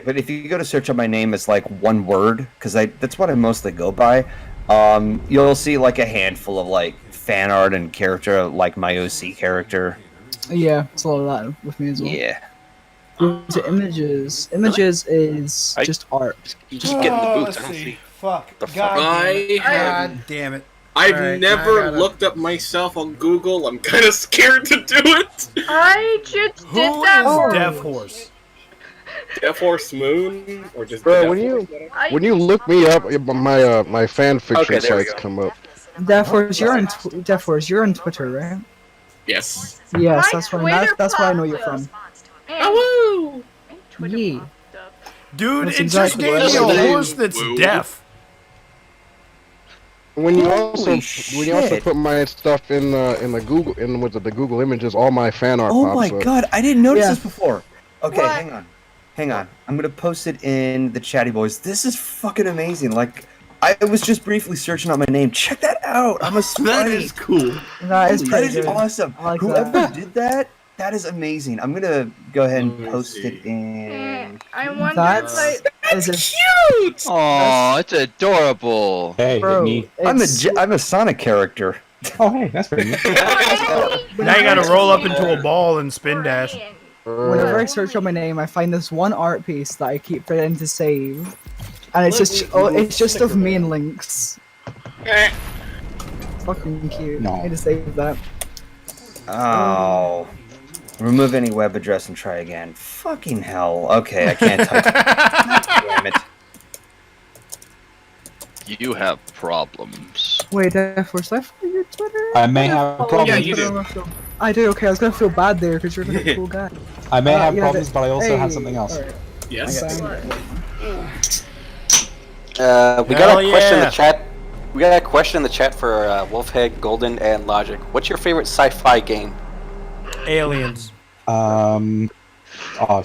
but if you go to search up my name as like one word, because that's what I mostly go by. You'll see like a handful of like fan art and character, like my OC character. yeah, it's a lot of that with me as well. Yeah. Go to images. Images is just art. You just get in the boots. I Let's don't see. see. Fuck. The fuck? God damn it. I've Alright, never I gotta- looked up myself on Google. I'm kind of scared to do it. I just Who did that. is for Death you. Horse? Death Horse Moon or just Bro, Death when Horse? you when you look me up, my fan fiction Okay, there we sites go. come up. Death Horse, you're on you're on Twitter, right? Yes. Yes, My that's where Twitter that's where I know you're popped from. Oh, Twitter Yeah. popped up. Dude, That's it just exactly gave what me I a was horse that's Woo. deaf. When you Holy also shit. put my stuff in the Google with the Google images, all my fan art Oh pops my up. god, I didn't notice Yeah. this before. Okay, What? hang on. I'm gonna post it in the chatty boys. This is fucking amazing. Like, I was just briefly searching out my name. Check that out. I'm a That spy. is cool. That is That pretty is good. awesome. I like Whoever that. did that, that is amazing. I'm gonna go ahead and Let me post see. it in. I wonder That's if is it, cute. Aw, it's adorable. Hey, bro. me. I'm a Sonic character. Oh, hey, that's pretty neat. Now you gotta roll up into a ball and spin dash. Whenever I search on my name, I find this one art piece that I keep forgetting to save, and it's just of me and Lynx. Fucking cute. No. I need to save that. Oh. Remove any web address and try again. Fucking hell. Okay, I can't type. Damn it. You have problems. Wait, Force, I follow your Twitter? I may have problems. Yeah, you do. I do. Okay, I was gonna feel bad there because you're a cool guy. I may have yeah, problems, but I also have hey, something else. alright. Yes. Okay. We got Hell a question in yeah. the chat. We got a question in the chat for Wolfhead, Golden, and Logic. What's your favorite sci-fi game? Aliens. Oh, Well,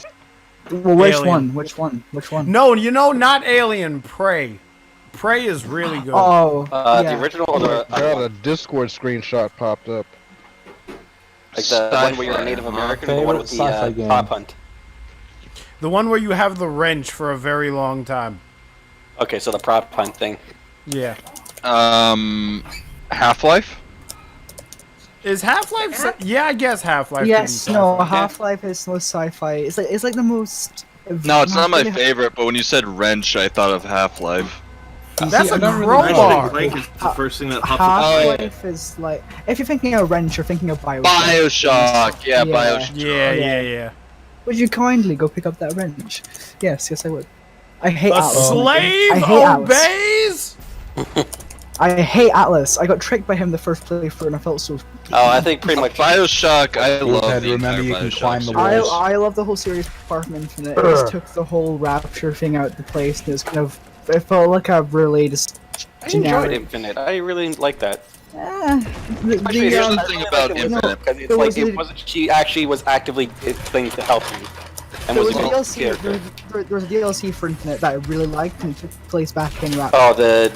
which Alien. one? Which one? Which one? No, you know, not Alien, Prey. Prey is really good. Oh, The yeah. original or the Got a Discord screenshot popped up. like the one where you're a Sci-fi, Native huh? American, or the one with the Favorite sci-fi game. prop hunt. The one where you have the wrench for a very long time. Okay, so the prop hunt thing. Yeah. Half-Life? Is Half-Life? Yeah, I guess Half-Life. Yes, could be no, sci-fi. Half-Life is most sci-fi. It's like the most. No, it's not my really- favorite, but when you said wrench, I thought of Half-Life. That's See, a I don't really crowbar. like Clank is the first thing that pops up. Half-Life is like if you're thinking of wrench, you're thinking of Bioshock. Bioshock! Yeah, Yeah. Bioshock. Yeah. Would you kindly go pick up that wrench? Yes, I would. I hate A Atlas. slave I hate Atlas. obeys? I hate Atlas. I got tricked by him the first playthrough, and I felt so. Oh, I think pretty much. Bioshock, I love Wolfhead, the entire remember you can Bioshock climb the series. walls. I love the whole series apart from Infinite. It just took the whole Rapture thing out of the place, and it was kind of. It felt like a really just. I enjoyed generic. Infinite. I really like that. The, Actually, here's the um, thing about Infinite. Because it's There like was it a- wasn't. She actually was actively playing to help you, and there was was a a good DLC. character. There was a DLC for Infinite that I really liked, and it took place back in Rapture. Oh, the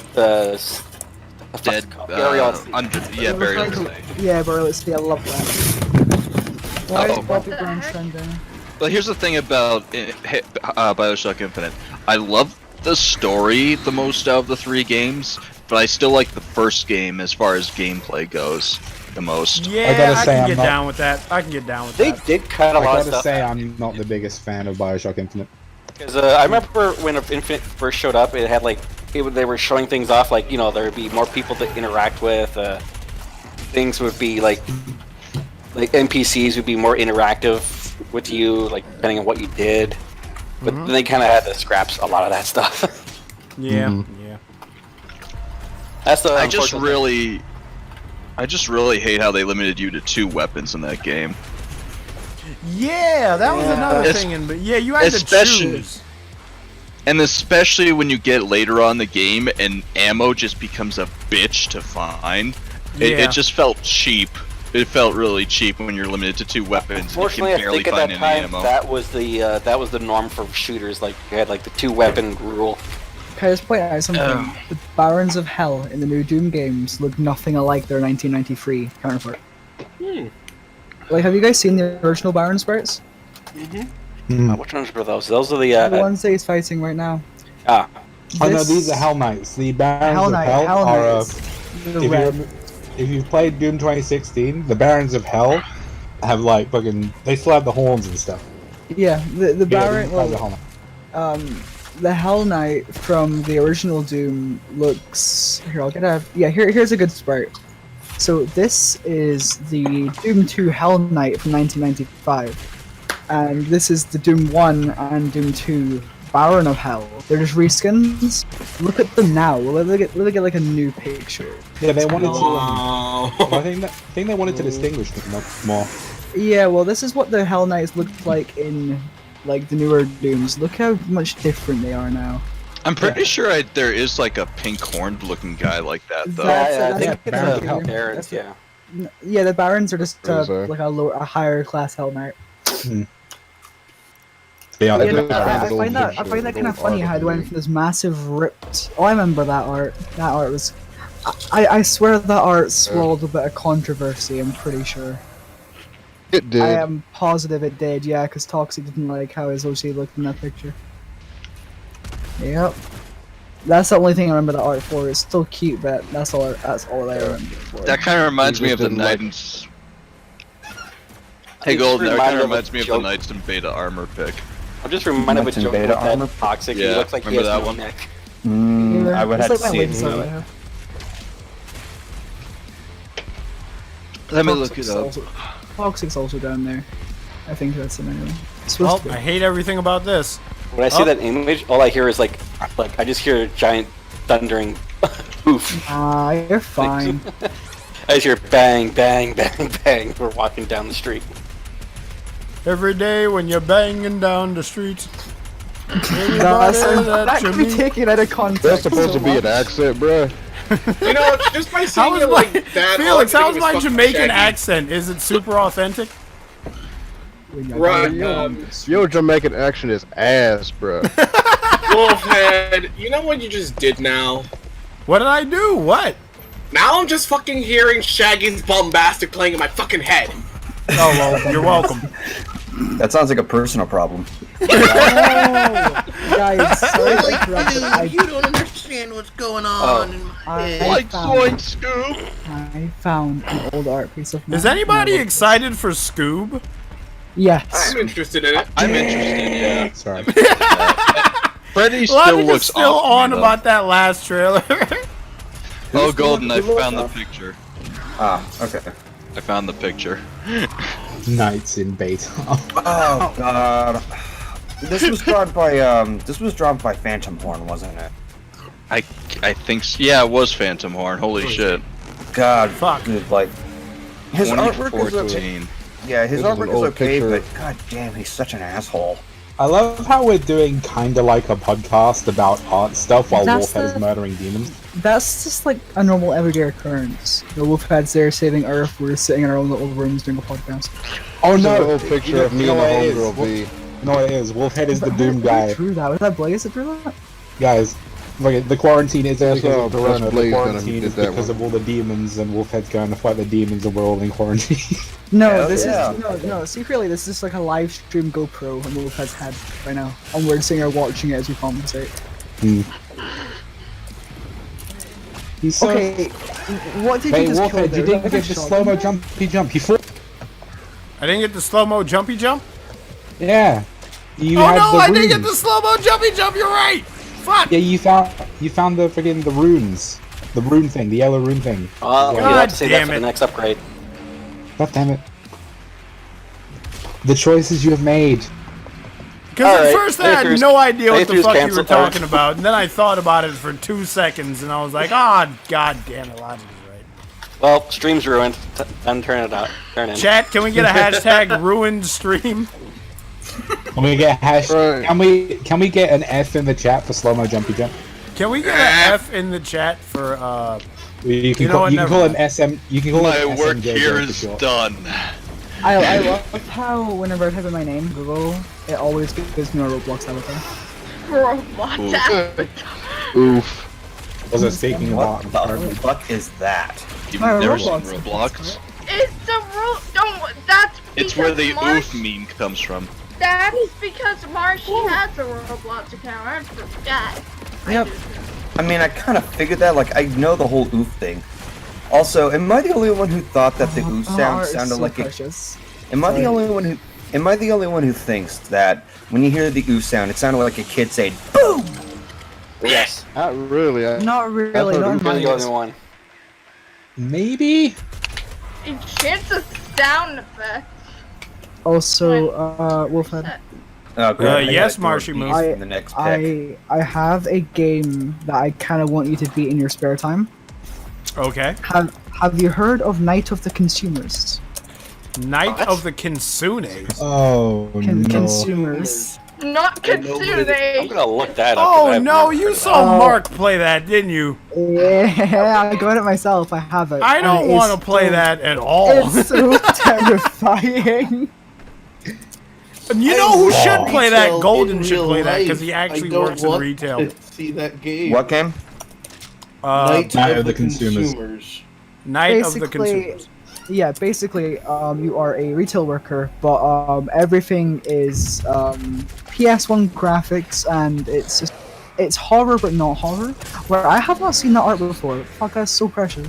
Dead, Burial at Sea. yeah, Burial at Sea. Yeah, but let's see, I love that. Why Oh. is Bobby Brown trending? Well, here's the thing about Bioshock Infinite. I love the story the most out of the three games, but I still like the first game as far as gameplay goes the most. Yeah, I gotta I say, can I'm get not- down with that. I can get down with They that. did cut a I lot of gotta stuff. say, I'm not the biggest fan of Bioshock Infinite. Because I remember when Infinite first showed up, it had like they were showing things off like there would be more people to interact with. Things would be like NPCs would be more interactive with you, like depending on what you did. But then they kind of had to scrap a lot of that stuff. Yeah, yeah. That's the. I just unfortunate really hate how they limited you to 2 weapons in that game. Yeah, that was another Es- thing. But yeah, you had to especially- choose. And especially when you get later on in the game and ammo just becomes a bitch to find. Yeah. It just felt cheap. It felt really cheap when you're limited to 2 weapons and you Unfortunately, can I barely think at find that any time ammo. that was the norm for shooters. Like you had like the 2-weapon rule. Can I just point out something? The Barons of Hell in the new Doom games look nothing alike their 1993 counterpart. Like, have you guys seen the original Baron Spirits? Which ones were those? Those are the. The ones that he's fighting right now. Ah, Oh no, This- these are Hell Knights. The Barons Hell of Knight, Hell, Hell are Knights. The if red. you if you've played Doom 2016, the Barons of Hell have like fucking they still have the horns and stuff. Yeah, the Baron. Hell Well, Knight. the Hell Knight from the original Doom looks. Here, I'll get a. Yeah, here's a good sprite. So this is the Doom 2 Hell Knight from 1995, and this is the Doom 1 and Doom 2 Baron of Hell. They're just reskins. Look at them now. Let me get like a new picture. Yeah, they wanted Wow. to. I think they wanted to distinguish them more. Yeah, well, this is what the Hell Knights looked like in like the newer Dooms. Look how much different they are now. I'm pretty sure there is like a pink horned looking guy like that though. That's- I think it's Baron a Hell. Barons, yeah. Yeah, the Barons are just Is there? like a higher class Hell Knight. Yeah, Yeah, Those I are find that gold kind of art funny how they went movie. from this massive ripped. Oh, I remember that art. That art was. I swear that art swallowed a bit of controversy. I'm pretty sure. It did. I am positive it did. Yeah, because Toxic didn't like how his OC looked in that picture. Yep. That's the only thing I remember the art for. It's still cute, but that's all I remember it for. That kind of reminds You me just of the didn't like- Knights. Hey It just Golden, that reminded kind me of reminds me of the joke. Knights in Beta armor pick. I'm just reminded of a Knights in joke Beta about that armor? Toxic. He Yeah, looks like he remember has that no one? neck. I would It's have to like my see it. latest art I have. Let me look it Toxic's up. also- Toxic's also down there. I think that's him anyway. It's Well, supposed to I be. hate everything about this. When I see Oh. that image, all I hear is like I just hear a giant thundering oof. You're fine. I just hear bang, bang, bang, bang. We're walking down the street. Every day when you're banging down the streets. That's, Everybody that you could be meet. taken out of context. That's supposed so to be an much. accent, bruh. You know, just by How saying was it my, like that, all Felix, I'm how's thinking my is fucking Jamaican Shaggy. accent? Is it super authentic? Right, Your Jamaican action is ass, bruh. Wolfhead, you know what you just did now? What did I do? What? Now I'm just fucking hearing Shaggy's bombastic playing in my fucking head. Oh, well, you're welcome. That sounds like a personal problem. Guys, sorry to interrupt, but You don't understand what's going on in my head. Like Zoink Scoop! I found an old art piece of mine. Is anybody excited for Scoob? Yes. I'm interested in it. I'm interested, yeah. Sorry. Freddy Logic still is looks still awesome, on though. about that last trailer. Oh, Golden, I found the picture. Okay. I found the picture. Knights in beta. Oh god. This was drawn by Phantom Horn, wasn't it? I think yeah, it was Phantom Horn. Holy shit. God, Fuck. dude, like his artwork is okay. 2014. Yeah, his This is artwork an is old okay, picture. but god damn, he's such an asshole. I love how we're doing kinda like a podcast about art stuff while That's Wolfhead is the- murdering demons. That's just like a normal everyday occurrence. The Wolfhead's there saving Earth, we're sitting in our own little rooms doing a podcast. Oh This is an no! old picture of me and what it the is? homegirl V. You know what it is? Wolfhead is the Doom Who guy. drew that? Was that Blaze that drew that? Guys, look, the quarantine isn't That's because of that's Corona. The Blaze gonna quarantine did is that because one. of all the demons, and Wolfhead's going to fight the demons, and we're all in quarantine. No, Hell this yeah. is no. Secretly, this is like a live stream GoPro on Wolfhead's head right now, and we're sitting here watching it as we compensate. He's so... Okay, what did Hey, you just kill Wolfhead, there? you didn't Was that get the a shot? slow-mo jumpy jump. He fought... I didn't get the slow-mo jumpy jump? Yeah. You Oh had no, the I didn't get runes. the slow-mo jumpy jump, you're right! Fuck! Yeah, you found the friggin' the runes. The rune thing, the yellow rune thing. You'll God have to say that damn for it. the next upgrade. God damn it. The choices you have made. Because at Alright, first I had playthroughs- no idea what the playthroughs fuck you were canceled. talking about, and then I thought about it for 2 seconds, and I was like, ah, god damn it, Logic is right. Well, stream's ruined. Then turn it out. Turn in. Chat, can we get a hashtag ruined stream? Can we get Right. Can we get an F in the chat for slow-mo jumpy jump? Can we get an F in the chat for, You can You know call, what, you can never call it mind. SM. You can call My it work SMJ here for is short. done. I love how whenever I type in my name, Google, it always gives me a Roblox avatar. Roblox avatar. Oof. Was it speaking What about? the fuck is that? You've My never seen Roblox. Roblox? It's the rule. Don't. That's It's where the because oof meme comes from. That's because Marshy has a Roblox account. I forgot. Yep. I mean, I kind of figured that. Like, I know the whole oof thing. Also, am I the only one who thought that the oof Art sound is sounded so like it? precious. Am I the Sorry. only one who? Am I the only one who thinks that when you hear the ooh sound, it sounded like a kid saying boom? Yes. Not really. Not really. Not in my You're the ears. only one. Maybe. It's a sound effect. Also, Wolfhead. Yes, Marshy Moose. The next pick. I have a game that I kind of want you to beat in your spare time. Okay. Have you heard of Night of the Consumers? Night of the Kinsunes. Oh no. Consumers. Not Kitsune. I'm gonna look that up. 'cause Oh I've no, never you heard of saw Mark play that, didn't you? Yeah, I got it myself. I have it. I don't and want to it's play so- that at all. It's so terrifying. You know who should play that? Retail Golden in should real play that life. because he actually I don't works in want retail. to see that game. What game? Night of the Consumers. Night of the Consumers. Yeah, basically, you are a retail worker, but everything is PS1 graphics, and it's horror, but not horror. Where I have not seen that art before. Fuck, that's so precious.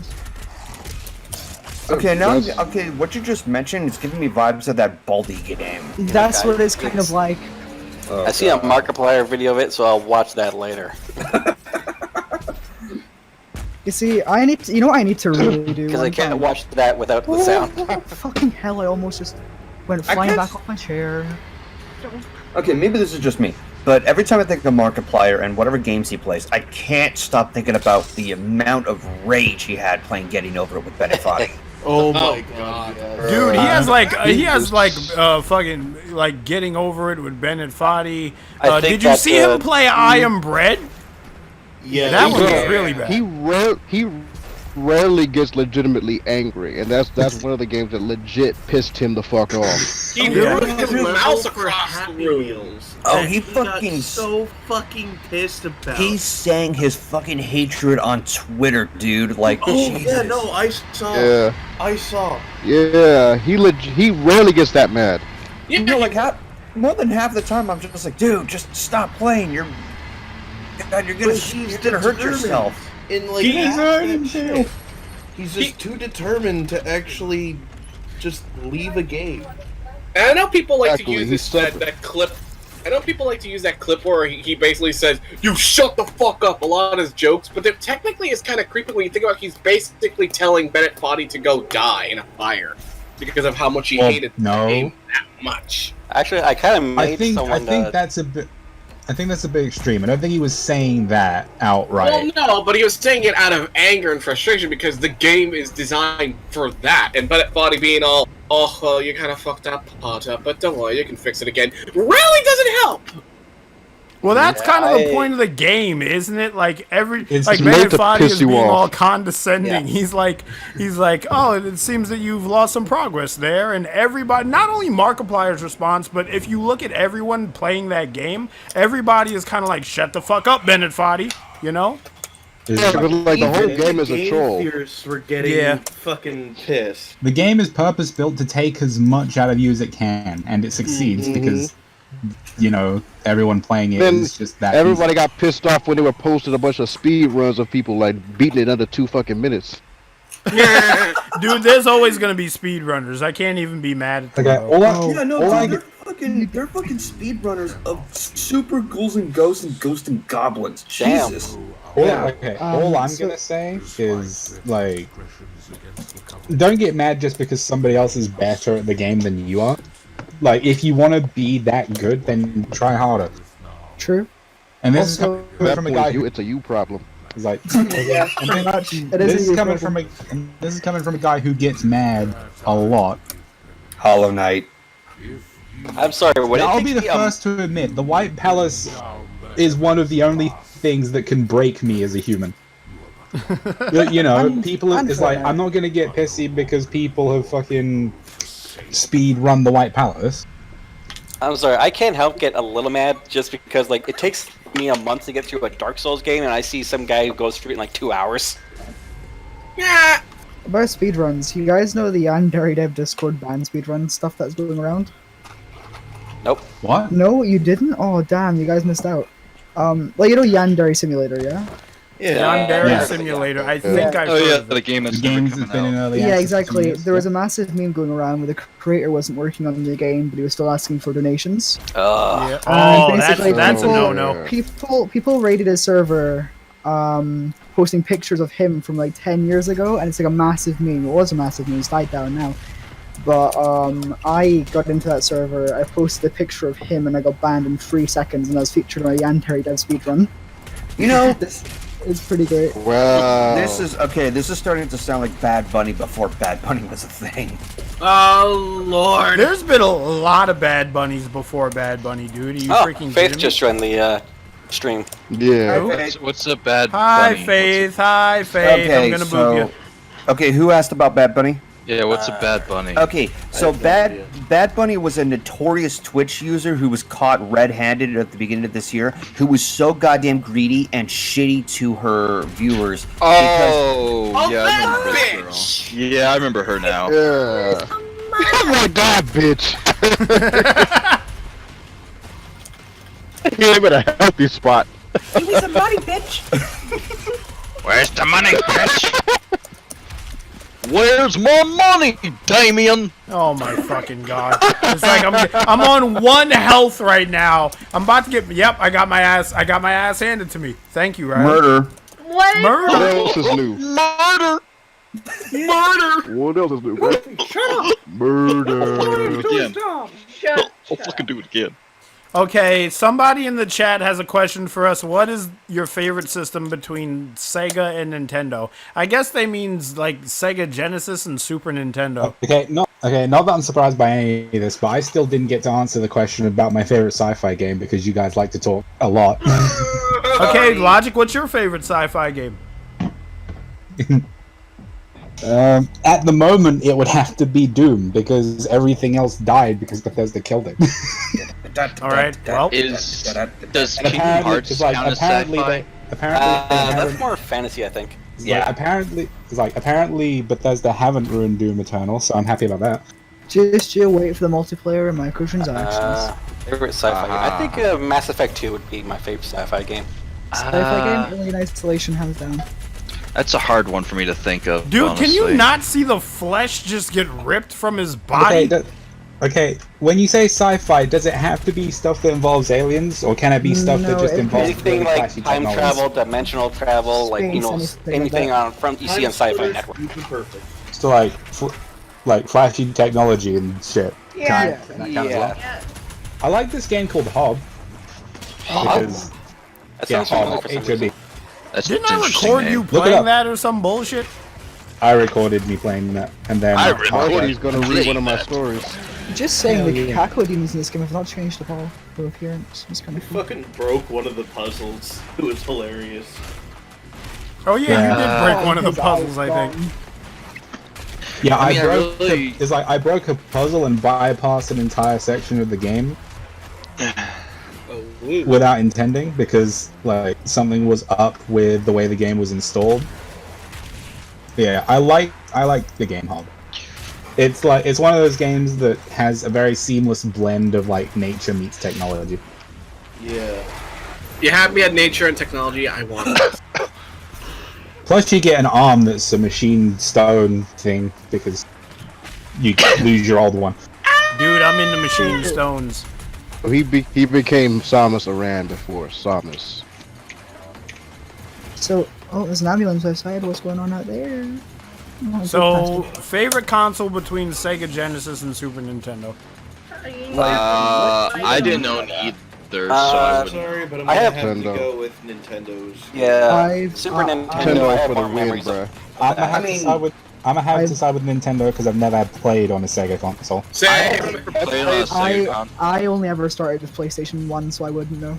Okay, okay, what you just mentioned is giving me vibes of that Baldi game. That's what it's kind of like. I see a Markiplier video of it, so I'll watch that later. You see, I need to, you know what I need to really do? Because I one can't time? watch that without the sound. Oh, fucking hell, I almost just went flying can't- back off my chair. Okay, maybe this is just me, but every time I think of Markiplier and whatever games he plays, I can't stop thinking about the amount of rage he had playing Getting Over It with Bennett Foddy. Oh my god. Dude, he has like fucking like Getting Over It with Bennett Foddy. I think Did you that's, see him play I Am Bread? Yeah, That one was Yeah. really bad. He rarely gets legitimately angry, and that's one of the games that legit pissed him the fuck off. He Yeah. threw his Level mouse for across the Happy room. Meals. Oh, that he got fucking- so fucking pissed about. He sang his fucking hatred on Twitter, dude. Like, Oh Jesus. yeah, no, I saw. Yeah, I saw. yeah. He rarely gets that mad. You know, like more than half the time, I'm just like, dude, just stop playing. You're gonna hurt yourself. In like half that shit. He's just too determined to actually just leave a game. And I know people like to Exactly, use he's stubborn. that clip. I know people like to use that clip where he basically says, "You shut the fuck up." A lot of his jokes, but it technically is kind of creepy when you think about. He's basically telling Bennett Foddy to go die in a fire because of how much he hated the game that much. Actually, I kind of made I think someone. that's a bit. I think that's a bit extreme. I don't think he was saying that outright. Well, no, but he was saying it out of anger and frustration because the game is designed for that. And Bennett Foddy being all, "Oh, well, you kind of fucked up, Potter, but don't worry, you can fix it again," really doesn't help. Well, that's Yeah, kind of the I- point of the game, isn't it? Like It's like made Bennett to Foddy piss is you being off. all condescending. He's like, oh, it seems that you've lost some progress there. And everybody, not only Markiplier's response, but if you look at everyone playing that game, everybody is kind of like, shut the fuck up, Bennett Foddy. You know? Yeah, but like the whole Even game is a game troll. theorists were getting Yeah. fucking pissed. The game is purpose built to take as much out of you as it can, and it succeeds because, you know, everyone playing it Then is just that. Everybody got pissed off when they were posting a bunch of speed runs of people like beating it under 2 fucking minutes. Dude, there's always going to be speedrunners. I can't even be mad at them. Okay, Yeah, no, all I dude, they're fucking speedrunners of Super Ghouls and Ghosts and Ghosts and Goblins. Damn. Jesus. all I'm gonna say is like, don't get mad just because somebody else is better at the game than you are. Like, if you want to be that good, then try harder. True. And this Also- is coming from a guy who It's a you problem. is like, Yeah, pretty much. It is this a is coming problem. from a guy who gets mad a lot. Hollow Knight. I'm sorry. When I'll be the first to admit the White Palace is one of the only things that can break me as a human. You know, people. It's like, I'm not gonna get pissy because people have fucking speed run the White Palace. I'm sorry. I can't help get a little mad just because like it takes me a month to get through a Dark Souls game, and I see some guy who goes through it in like 2 hours. Yeah. About speedruns, you guys know the Yandere Dev Discord ban speedrun stuff that's going around? Nope. What? No, you didn't? Oh, damn, you guys missed out. Well, you know Yandere Simulator, yeah? John Darren Yeah. Simulator. I think I've Oh heard yeah, of the it. game The that's never game's coming been in out. early Yeah, access for exactly. years, There was yeah. a massive meme going around where the creator wasn't working on the game, but he was still asking for donations. Yeah. And Oh, that's basically a people- no-no. People raided his server, posting pictures of him from like 10 years ago, and it's like a massive meme. It was a massive meme. It's died down now. But I got into that server. I posted a picture of him, and I got banned in 3 seconds, and I was featured on a Yantari Dev speedrun. You know, It's pretty great. Wow. this is starting to sound like Bad Bunny before Bad Bunny was a thing. Oh Lord. There's been a lot of Bad Bunnies before Bad Bunny, dude. Are you Oh, freaking Faith kidding me? just joined the stream. Yeah. What's a bad Hi, bunny? Faith. Hi, Faith. I'm gonna boot you. Okay, who asked about Bad Bunny? Yeah, what's a bad bunny? Okay, so Bad Bunny was a notorious Twitch user who was caught red-handed at the beginning of this year, who was so goddamn greedy and shitty to her viewers. Oh, yeah, I remember this girl. Yeah, I remember her now. Yeah. Oh my god, bitch. Give it a healthy spot. Give me some money, bitch! Where's the money, bitch? Where's my money, Damien? Oh my fucking god! It's like I'm on 1 health right now. I'm about to get. Yep, I got my ass handed to me. Thank you, Ryan. Murder. What? What Murder. else is new? Murder! Murder. What else is new, bro? Shut up. Murder. Again. Shut I'll fucking do it again. Okay, somebody in the chat has a question for us. What is your favorite system between Sega and Nintendo? I guess they means like Sega Genesis and Super Nintendo. Okay, not that I'm surprised by any of this, but I still didn't get to answer the question about my favorite sci-fi game because you guys like to talk a lot. Okay, Logic, what's your favorite sci-fi game? At the moment, it would have to be Doom because everything else died because Bethesda killed it. All right, well, Does And Kingdom apparently, Hearts it's like count as apparently sci-fi? they That's more fantasy, I think. apparently Bethesda haven't ruined Doom Eternal, so I'm happy about that. Just you wait for the multiplayer and microtransactions. Favorite sci-fi game? I think Mass Effect 2 would be my favorite sci-fi game. Sci-fi game, Alien Isolation, hands down. That's a hard one for me to think of. dude, honestly. can you not see the flesh just get ripped from his body? Okay, when you say sci-fi, does it have to be stuff that involves aliens, or can it be stuff that just involves Anything really like flashy time technology? travel, dimensional travel, like anything on from you see on Sci-Fi Network. Perfect. So like flashy technology and shit. Yeah. That kind of Yeah. stuff. I like this game called Hob. Because That yeah, sounds familiar Hob, for some HOB. reason. That's Didn't an I interesting record name. you Look it playing up. that or some bullshit? I recorded me playing that, and then Cody's gonna read one of my stories. Just saying, Hell the yeah. Kako demons in this game have not changed at all. Their appearance is kind of cool. Fucking broke one of the puzzles. It was hilarious. Oh yeah, Yeah. you did break one of the His puzzles, eyes I think. gone. Yeah, I I mean, I broke. really- It's like I broke a puzzle and bypassed an entire section of the game without intending because like something was up with the way the game was installed. Yeah, I like the game Hob. It's one of those games that has a very seamless blend of like nature meets technology. Yeah. You have me at nature and technology. I want it. Plus, you get an arm that's a machine stone thing because you lose your old one. Dude, I'm into machine stones. He became Samus Aran before Samus. So, oh, there's an ambulance outside. What's going on out there? Oh, So, good favorite console between Sega Genesis and Super Nintendo? I didn't own either, so I wouldn't. Sorry, but I'm I gonna have have to Nintendo. go with Nintendo's. Yeah, I've- Super Nintendo. I Nintendo have for the more win, memories of- bruh. I'm gonna have to side with Nintendo because I've never played on a Sega console. Same. Played on a Sega con- I only ever started with PlayStation 1, so I wouldn't know.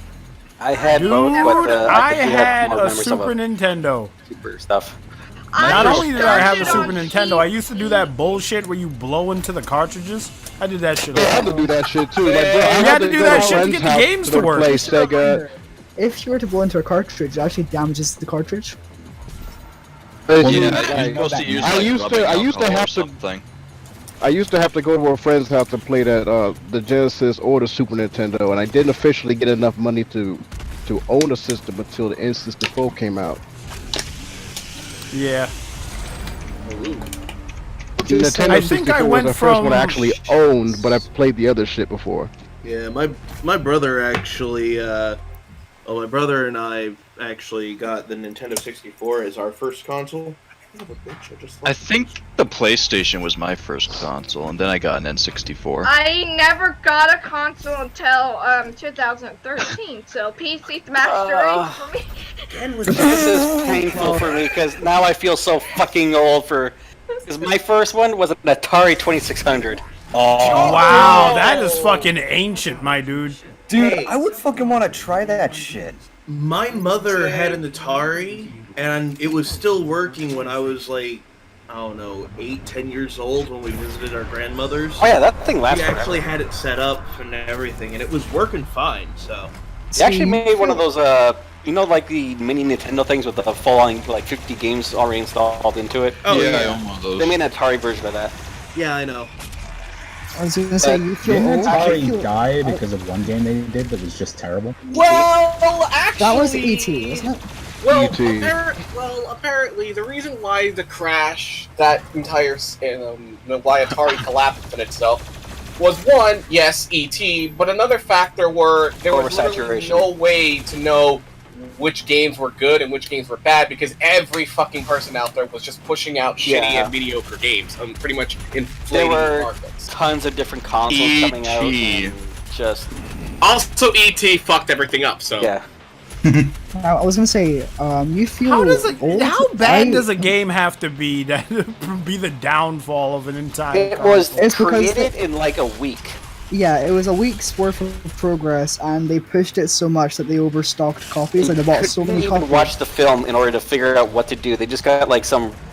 I had Dude, both, but I do have had more a memories Super of Nintendo. Super stuff. Not only did I have a started Super on Nintendo, I used to do that bullshit where you blow into the cartridges. I did that shit a I had lot. to do that shit too. Like, bro, I You had to do go that to shit to friends' get the house games to work. Play Sega. If you were to blow into a cartridge, it actually damages the cartridge. Yeah, Like, you're supposed to use I like used rubbing to- I used to alcohol or have to- something. I used to have to go to a friend's house to play that the Genesis or the Super Nintendo, and I didn't officially get enough money to own a system until the N64 came out. Yeah. The Nintendo I 64 think I was went the first one I from- actually owned, but I played the other shit before. Yeah, my brother actually, my brother and I actually got the Nintendo 64 as our first console. I think the PlayStation was my first console, and then I got an N64. I never got a console until 2013, so PC's master race for me. This is painful for me because now I feel so fucking old for. Because my first one was an Atari 2600. Oh, wow, that is fucking ancient, my dude. Dude, I would fucking want to try that shit. My mother had an Atari, and it was still working when I was like, I don't know, 8-10 years old when we visited our grandmother's. Oh yeah, that thing lasts We forever. actually had it set up and everything, and it was working fine, so... They actually made one of those, you know, like the mini Nintendo things with the full-on, like 50 games already installed into it? Oh, yeah, yeah. I own one of those. They made an Atari version of that. Yeah, I know. I was gonna say, you feel Didn't old. Atari die because of one game they did that was just terrible? Well, actually, That was E.T., wasn't it? Well, E.T.. apparently, the reason why the crash, that entire, why Atari collapsed in itself, was one, yes, E.T., but another factor were there was literally Oversaturation. no way to know which games were good and which games were bad because every fucking person out there was just pushing out shitty Yeah. and mediocre games, pretty much There inflating the were markets. tons of different consoles coming out. E.T.. And just Also, E.T. fucked everything up, so... yeah. Now, I was gonna say, you feel How does it? old? How bad I- does a game have to be that be the downfall of an entire? It was console? It's because created in like a week. Yeah, it was a week's worth of progress, and they pushed it so much that they overstocked copies, and they bought so Couldn't many even copies. watch the film in order to figure out what to do. They just got like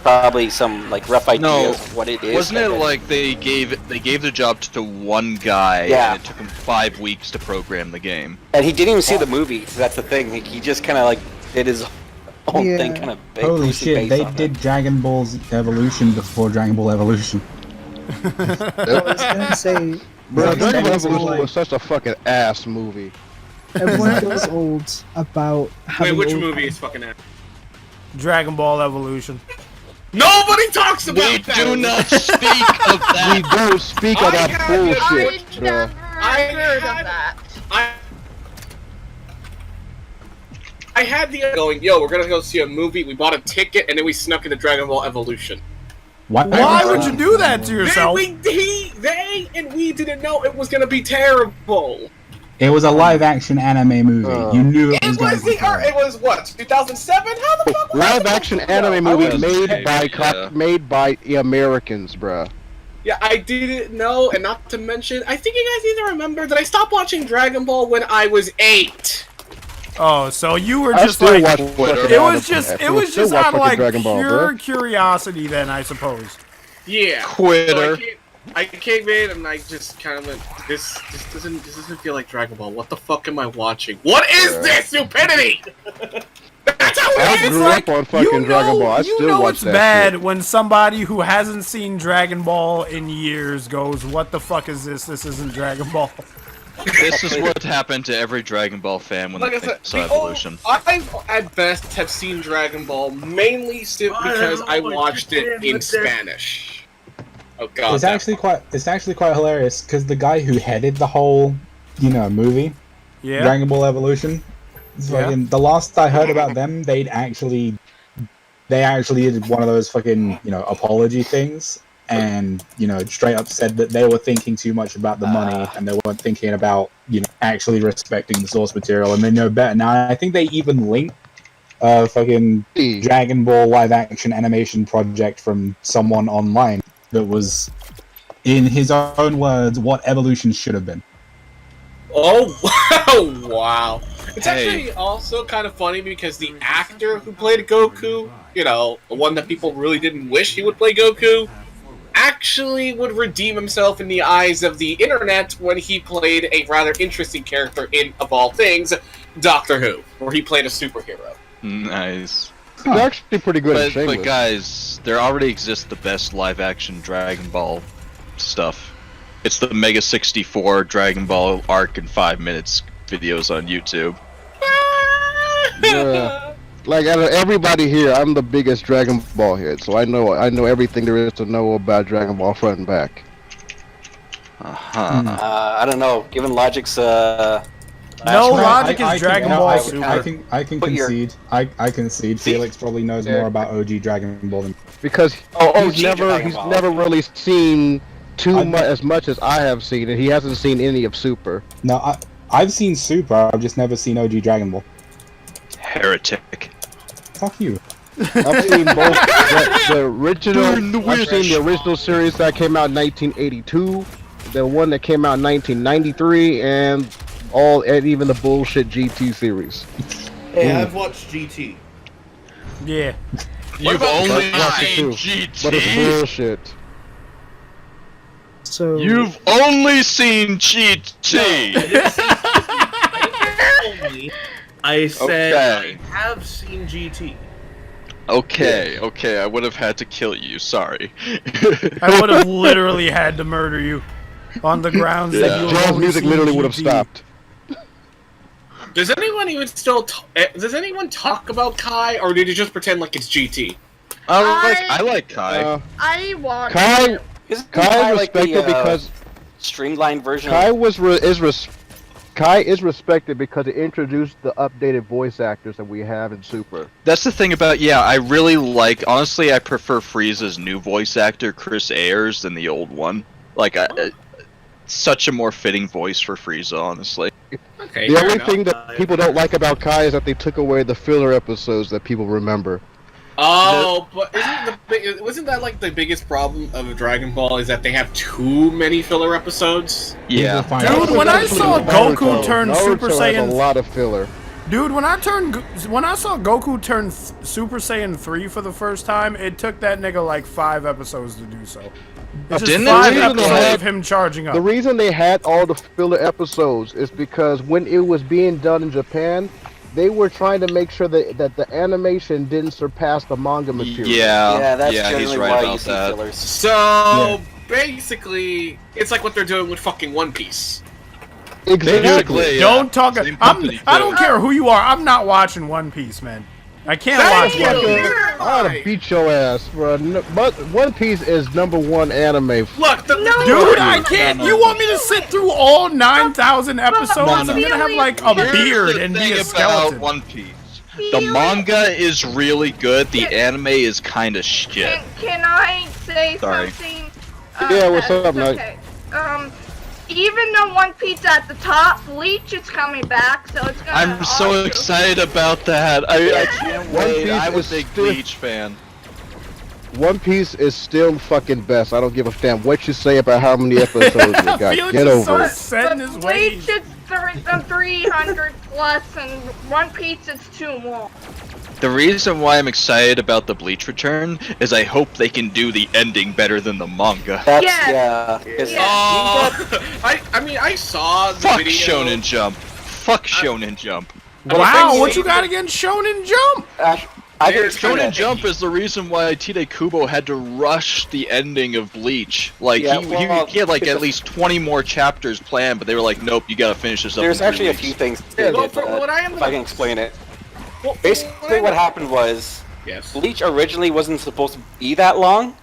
probably some like rough ideas No, of what it is. Wasn't it and then- like they gave the job to one guy, Yeah. and it took him 5 weeks to program the game? And he didn't even see the movie. That's the thing. He just kind of like did his own Yeah. thing, kind of. Holy shit, they did Dragon Ball's Evolution before Dragon Ball Evolution. I was gonna say, Bro, everyone Dragon Ball feels Evolution old- was such a fucking ass movie. everyone feels old about Wait, having which old- movie is fucking ass? Dragon Ball Evolution. Nobody talks about We that! do not speak of We that. don't speak of that had bullshit, I bro. never I heard had- of that. I had the going, yo, we're gonna go see a movie, we bought a ticket, and then we snuck into Dragon Ball Evolution. Why would you do that to yourself? They and we didn't know it was gonna be terrible. It was a live-action anime movie. You knew it was going to be It terrible. was what, 2007? How the fuck was Live it? action anime movie was made by the Americans, bruh. Yeah, I didn't know, and not to mention, I think you guys need to remember that I stopped watching Dragon Ball when I was 8. Oh, so you were I just still like watch it was just still out watch of fucking like Dragon Ball, pure bruh. curiosity then, I suppose. Yeah. Quitter. So I came in and I just kind of went, this doesn't feel like Dragon Ball. What the fuck am I watching? What is this stupidity? That's how I it is. grew up on fucking Dragon Ball. I you still know watch it's that bad shit. when somebody who hasn't seen Dragon Ball in years goes, "What the fuck is this? This isn't Dragon Ball." This is what happened to every Dragon Ball fan when Like I they said, saw the Evolution. I at best have seen Dragon Ball mainly simply because I watched it in Spanish. Oh god. It's actually quite hilarious because the guy who headed the whole, movie, Yeah. Dragon Ball Evolution, it's Yeah. fucking, the last I heard about them, they actually did one of those fucking, apology things, and straight up said that they were thinking too much about the money and they weren't thinking about actually respecting the source material, and they know better now. I think they even linked fucking Dragon Ball live action animation project from someone online that was, in his own words, what Evolution should have been. Oh wow. It's Hey. actually also kind of funny because the actor who played Goku, the one that people really didn't wish he would play Goku, actually would redeem himself in the eyes of the internet when he played a rather interesting character in, of all things, Doctor Who, where he played a superhero. Nice. It's actually pretty good at But Shameless. guys, there already exists the best live-action Dragon Ball stuff. It's the Mega 64 Dragon Ball arc in 5 minutes videos on YouTube. Yeah. Like out of everybody here, I'm the biggest Dragon Ball head, so I know everything there is to know about Dragon Ball front and back. I don't know. Given Logic's Logic is Dragon Ball Super. I can concede. I concede. Felix probably knows more about OG Dragon Ball than Because he's Dragon Ball. never really seen as much as I have seen, and he hasn't seen any of Super. No, I've seen Super. I've just never seen OG Dragon Ball. Heretic. Fuck you. I've seen both the original. I've seen the original series that came out in 1982, the one that came out in 1993, and even the bullshit GT series. Hey, I've watched GT. Yeah. You've only seen GT. But it's bullshit. So You've only seen GT. I said Okay. I have seen GT. Okay, I would have had to kill you. Sorry. I would have literally had to murder you on the grounds that you John's music literally would have stopped. Does anyone even still? Does anyone talk about Kai, or did you just pretend like it's GT? I like Kai. I want. Kai Isn't Kai is like the, respected because streamlined version. Kai is respected because it introduced the updated voice actors that we have in Super. That's the thing about I really like. Honestly, I prefer Frieza's new voice actor, Chris Ayers, than the old one. Like, such a more fitting voice for Frieza, honestly. Okay. The only thing that people don't like about Kai is that they took away the filler episodes that people remember. Oh, but wasn't that like the biggest problem of Dragon Ball is that they have too many filler episodes? Yeah. Dude, when I saw Goku turn Super Naruto has Saiyan, a lot of filler. dude, when I saw Goku turn Super Saiyan 3 for the first time, it took that nigga like 5 episodes to do so. It's just Didn't 5 it? episodes of him charging up. The reason they had all the filler episodes is because when it was being done in Japan, they were trying to make sure that the animation didn't surpass the manga material. That's he's generally right why about you see that. fillers. So basically, it's like what they're doing with fucking One Piece. Exactly. Don't talk. Same company, I don't too. care who you are. I'm not watching One Piece, man. I can't watch One Piece. I ought to beat your ass, bro. But One Piece is #1 anime. Look, Dude, I can't. You want me to sit through all 9,000 episodes? I'm gonna have like a beard and be a About skeleton. One Piece. The manga is really good. The anime is kind of shit. Can I say Sorry. something? Yeah, what's that's up, Mike? okay. Even though One Piece at the top, Bleach is coming back, so it's gonna. I'm so also- excited about that. I can't One wait. Piece I'm a is big still- Bleach fan. One Piece is still fucking best. I don't give a damn what you say about how many episodes it got. Felix Get is so over it. set in his But ways. Bleach is 300 plus, and One Piece is 2 more. The reason why I'm excited about the Bleach return is I hope they can do the ending better than the manga. That's Yeah. 'cause I mean, I saw the Fuck video. Shonen Jump. Fuck Shonen Jump. Wow, what you got against Shonen Jump? I didn't explain Shonen that. Jump is the reason why Tite Kubo had to rush the ending of Bleach. Like, Yeah, he had like at least 20 more chapters planned, but they were like, nope, you gotta finish this up There's in 3 actually a weeks. few things. Yeah, They well, did, for what I am if I can explain it. Well, Basically, what happened was Yes. Bleach originally wasn't supposed to be that long,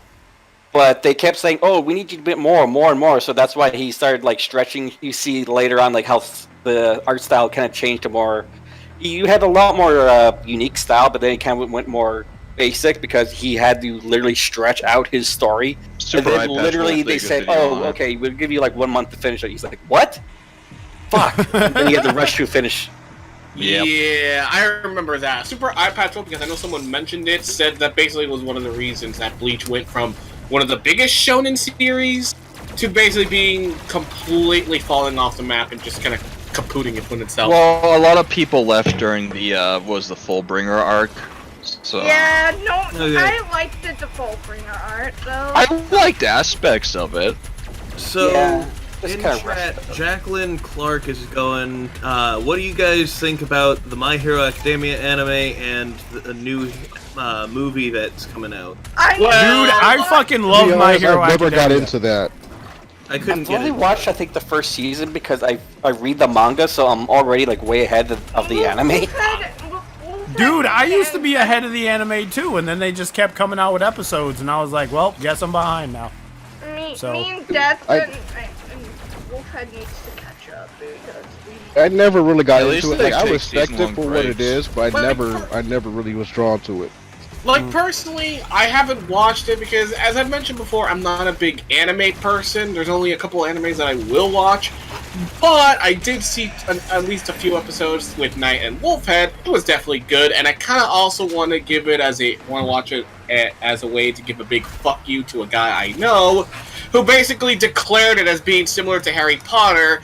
but they kept saying, "Oh, we need you to bit more and more." So that's why he started like stretching. You see later on, like how the art style kind of changed to more. You had a lot more unique style, but then it kind of went more basic because he had to literally stretch out his story. Super and Eye then Patch literally won't they take a said, video "Oh, on it." okay, we'll give you like 1 month to finish it." He's like, "What? Fuck!" And then he had to rush to finish. Yep. Yeah, I remember that. Super Eye Patch, because I know someone mentioned it, said that basically was one of the reasons that Bleach went from one of the biggest shonen series to basically being completely falling off the map and just kind of kaputting upon itself. Well, a lot of people left during the the Fullbringer arc. So Yeah, no, Okay. I liked the Fullbringer art though. I liked aspects of it. So, Yeah, it's in kind of chat, rushed. Jacqueline Clark is going, what do you guys think about the My Hero Academia anime and the new movie that's coming out? Dude, I fucking love To be My honest, Hero I never got Academia. into that. I couldn't I've get only it. watched, I think, the first season because I read the manga, so I'm already like way ahead of the anime. Dude, I used to be ahead of the anime too, and then they just kept coming out with episodes, and I was like, well, guess I'm behind now. Me So- and Death and Wolfhead needs to catch up because I never really got At least into it. they Like, I take respect it season-long for what it breaks. is, but But I never really was drawn to it. Like, personally, I haven't watched it because, as I've mentioned before, I'm not a big anime person. There's only a couple of animes that I will watch. But I did see at least a few episodes with Knight and Wolfhead. It was definitely good, and I kind of also want to give it want to watch it as a way to give a big fuck you to a guy I know, who basically declared it as being similar to Harry Potter,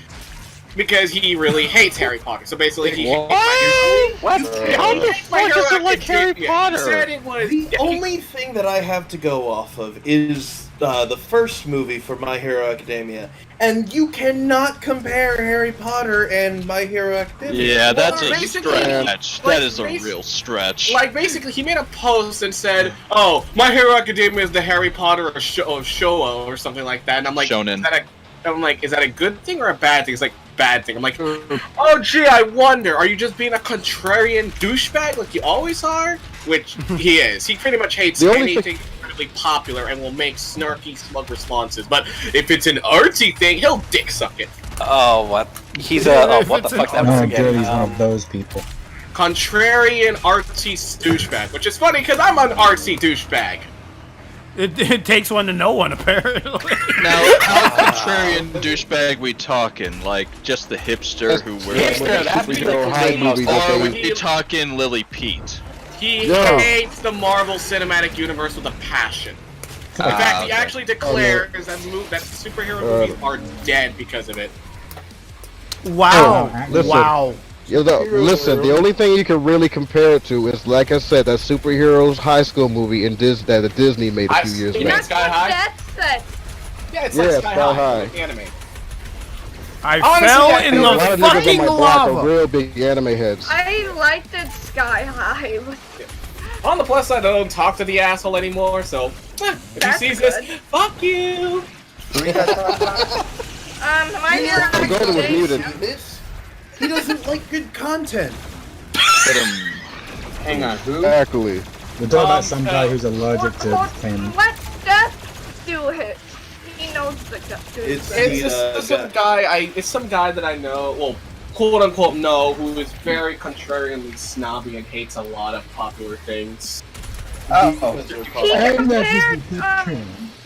because he really hates Harry Potter. So basically, he hates What? How the fuck does it like Harry Potter? He said it was The only thing that I have to go off of is the first movie for My Hero Academia, and you cannot compare Harry Potter and My Hero Academia. Yeah, that's a basically, stretch. like, That is a real stretch. Like, basically, he made a post and said, "Oh, My Hero Academia is the Harry Potter of Showa or something like that." And I'm like, Shonen. is that a good thing or a bad thing? It's like, bad thing. I'm like, oh gee, I wonder, are you just being a contrarian douchebag like you always are? Which he is. He pretty much hates The only anything incredibly popular and will make snarky, smug responses. But if it's an artsy thing, he'll dick suck it. Oh, what? He's a. Oh, what the fuck that was No, again? Jody's one of those people. Contrarian, artsy douchebag. Which is funny because I'm an artsy douchebag. It takes one to know one, apparently. Now, how contrarian douchebag we talking? Like, just the hipster who wears... Hipster, that's Superhero high movies. Or are Okay. we talking Lily Pete? He No. hates the Marvel Cinematic Universe with a passion. In fact, he okay. actually declares that superhero movies are dead because of it. Wow. Listen. Wow. Listen, the only thing you can really compare it to is, like I said, that superheroes high school movie that the Disney made a few years seen back. it. Sky High? Death said. Yeah, it's Yeah, like Sky Sky High, High. like anime. I Honestly, fell I in know A lot the of niggas on fucking my block are lava. real big anime heads. I liked it Sky High. On the plus side, I don't talk to the asshole anymore, so if he That's sees good. this, fuck you. My Hero Gordon was Academia. muted. This? He doesn't like good content. Hang on, who? Exactly. We're talking about some guy who's allergic to pain. Let Death do it. He knows the dude. It's It's just some guy. It's some guy that I know. Well, quote unquote know, who is very contrarianly snobby and hates a lot of popular things.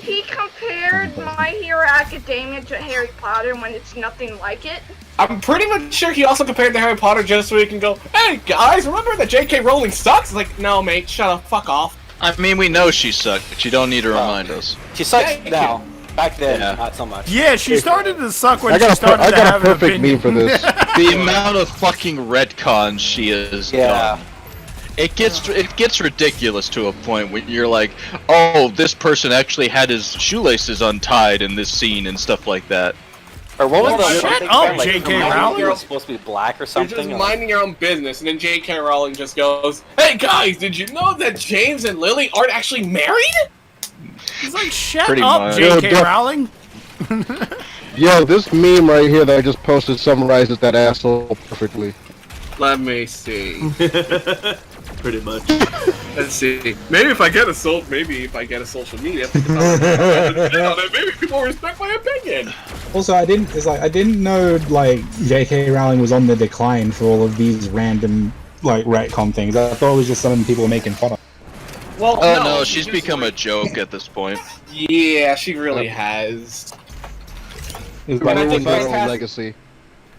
He compared My Hero Academia to Harry Potter when it's nothing like it. I'm pretty much sure he also compared to Harry Potter just so he can go, "Hey guys, remember that J.K. Rowling sucks?" It's like, no, mate, shut up, fuck off. I mean, we know she sucked, but you don't need to remind us. She sucks Yeah, now. Back then, Yeah. not so much. Yeah, she started to suck when I she got started to a have an perfect opinion. meme for this. The amount of fucking retcons she has Yeah. done. It gets ridiculous to a point when you're like, oh, this person actually had his shoelaces untied in this scene and stuff like that. Or what was Well, the shut thing up, there, like, J.K. Hermione Rowling. was supposed to be black or You're something? just or- minding your own business, and then J.K. Rowling just goes, "Hey guys, did you know that James and Lily aren't actually married?" He's like, shut Pretty up, much. J.K. Yeah, Rowling. Yo, this meme right here that I just posted summarizes that asshole perfectly. Let me see. Pretty much. Let's see. Maybe if I get a social media, maybe people will respect my opinion. Also, I didn't know like J.K. Rowling was on the decline for all of these random like retcon things. I thought it was just something people were making fun of. Well, Oh no, she's become a joke at this point. Yeah, she really has. It's And like, I Ruined think their that's own half- legacy.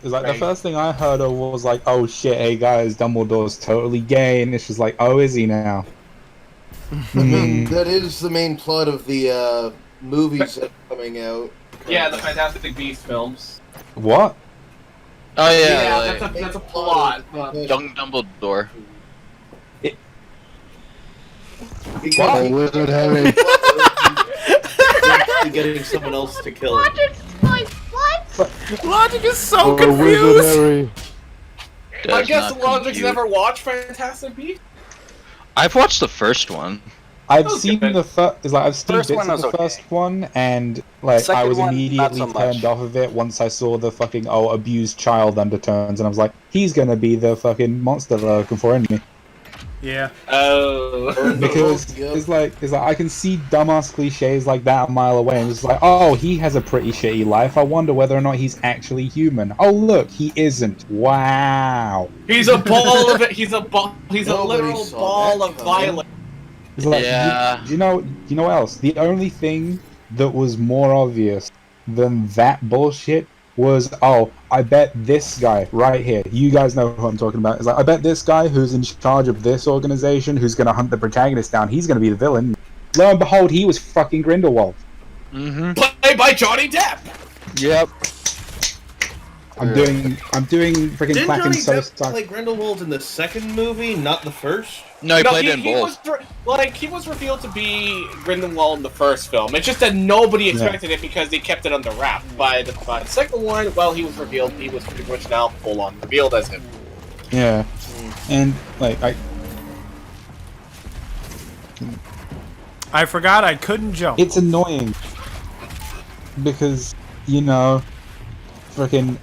it's like the first thing I heard of was like, oh shit, hey guys, Dumbledore's totally gay, and it's just like, oh, is he now? I mean, that is the main plot of the movies that are coming out. Yeah, the Fantastic Beasts films. What? Oh yeah, Yeah, like, that's a plot. young Dumbledore. Oh, Wizard Harry. Getting someone else to kill him. Logic's like, what? Logic is so Oh, Wizard confused. Harry. I Does guess not Logic's compute. never watched Fantastic Beasts. I've watched the first one. I've Okay. seen the first, I've seen First bits one of was the okay. first one, and like I Second was one, not immediately so much. turned off of it once I saw the fucking abused child undertones, and I was like, he's gonna be the fucking monster they're looking for, isn't he? Yeah. Oh. Because it's like I can see dumbass cliches like that a mile away, and it's like, oh, he has a pretty shitty life. I wonder whether or not he's actually human. Oh, look, he isn't. Wow. He's a ball of it. He's a ball. He's a Nobody literal saw ball that of coming. violence. It's like, Yeah. you know what else? The only thing that was more obvious than that bullshit was, oh, I bet this guy right here, you guys know who I'm talking about, is like, I bet this guy who's in charge of this organization, who's going to hunt the protagonist down, he's going to be the villain. Lo and behold, he was fucking Grindelwald. Mm-hmm. Played by Johnny Depp. Yep. I'm doing freaking Didn't clapping Johnny so Depp play Grindelwald in the second movie, not the first? No, he played in he both. he was revealed to be Grindelwald in the first film. It's just that nobody expected it because they kept it under wrap. By the second one, well, he was revealed. He was pretty much now full on revealed as him. Yeah. And, like, I forgot I couldn't jump. it's annoying. Because, you know, freaking...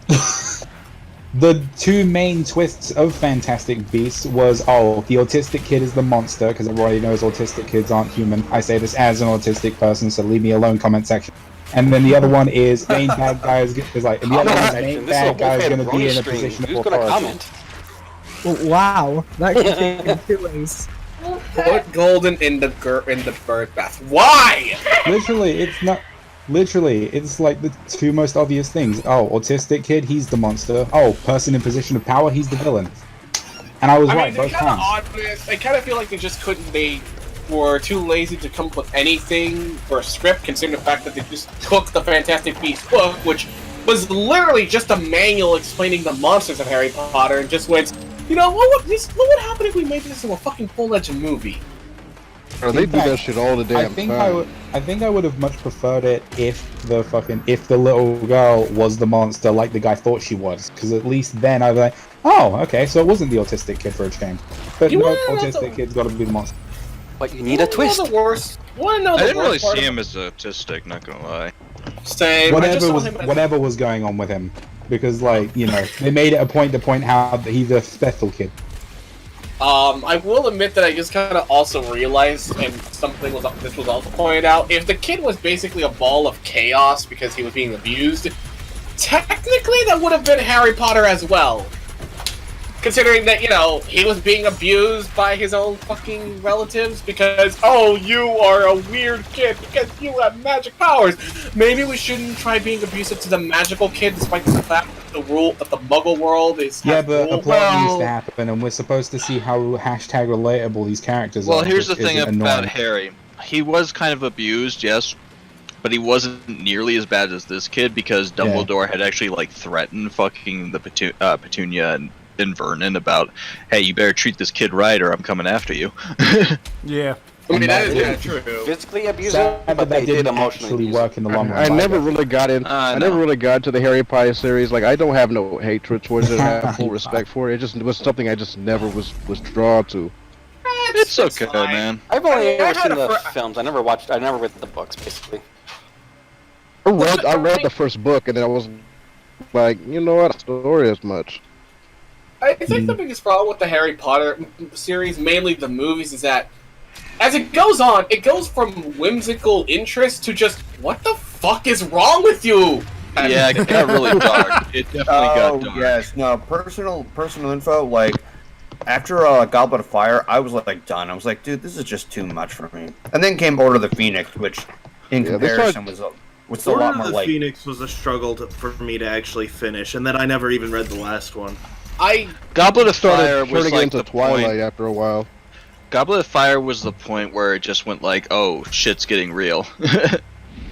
The two main twists of Fantastic Beasts was, oh, the autistic kid is the monster, because everybody knows autistic kids aren't human. I say this as an autistic person, so leave me alone, comment section. And then the other one is, main bad guy is like, and the other one is, main bad guy is going to be in a position of Who's gonna authority. comment? Wow, that could take in two ways. Put Golden in the bird bath. Why? Literally, it's not... Literally, it's like the two most obvious things. Oh, autistic kid, he's the monster. Oh, person in position of power, he's the villain. And I was right both times. I kind of feel like they were too lazy to come up with anything for a script, considering the fact that they just took the Fantastic Beasts book, which was literally just a manual explaining the monsters of Harry Potter, and just went, you know, what would happen if we made this into a fucking full-fledged movie? Bro, they do that shit all the damn time. I think I would have much preferred it if the little girl was the monster like the guy thought she was, because at least then I'd be like, oh, okay, so it wasn't the autistic kid for a change. But no, autistic kid's got to be the monster. But you need a twist. The worst. I didn't really see him as autistic, not gonna lie. Same. Whatever was going on with him, because like, you know, they made it a point to point out that he's a special kid. I will admit that I just kind of also realized, and this was also pointed out, if the kid was basically a ball of chaos because he was being abused, technically that would have been Harry Potter as well. Considering that, you know, he was being abused by his own fucking relatives because, oh, you are a weird kid because you have magic powers. Maybe we shouldn't try being abusive to the magical kid despite the fact that the Muggle world is... Yeah, but a plot needs to happen, and we're supposed to see how hashtag relatable these characters are. Well, here's the which thing isn't about annoying. Harry. He was kind of abused, yes, but he wasn't nearly as bad as this kid because Dumbledore had actually, like, threatened fucking the Petunia and Vernon about, hey, you better treat this kid right or I'm coming after you. Yeah. I mean, that is kind of true. Physically abusive, but they did emotionally actually work in the long run. I never really got in. I never really got into the Harry Potter series. Like, I don't have no hatred towards it. I have full respect for it. It just was something I just never was drawn to. It's okay, man. I've only ever seen the films. I never read the books, basically. I read the first book, and then I was like, you know what, story as much. I think the biggest problem with the Harry Potter series, mainly the movies, is that as it goes on, it goes from whimsical interest to just, what the fuck is wrong with you? Yeah, it got really dark. It definitely got dark. Yes, no, personal info, like, after Goblet of Fire, I was like done. I was like, dude, this is just too much for me. And then came Order of the Phoenix, which in comparison was a lot more Order of the like... Phoenix was a struggle for me to actually finish, and then I never even read the last one. Goblet of Fire started was turning like into the Twilight point. after a while. Goblet of Fire was the point where it just went like, oh, shit's getting real.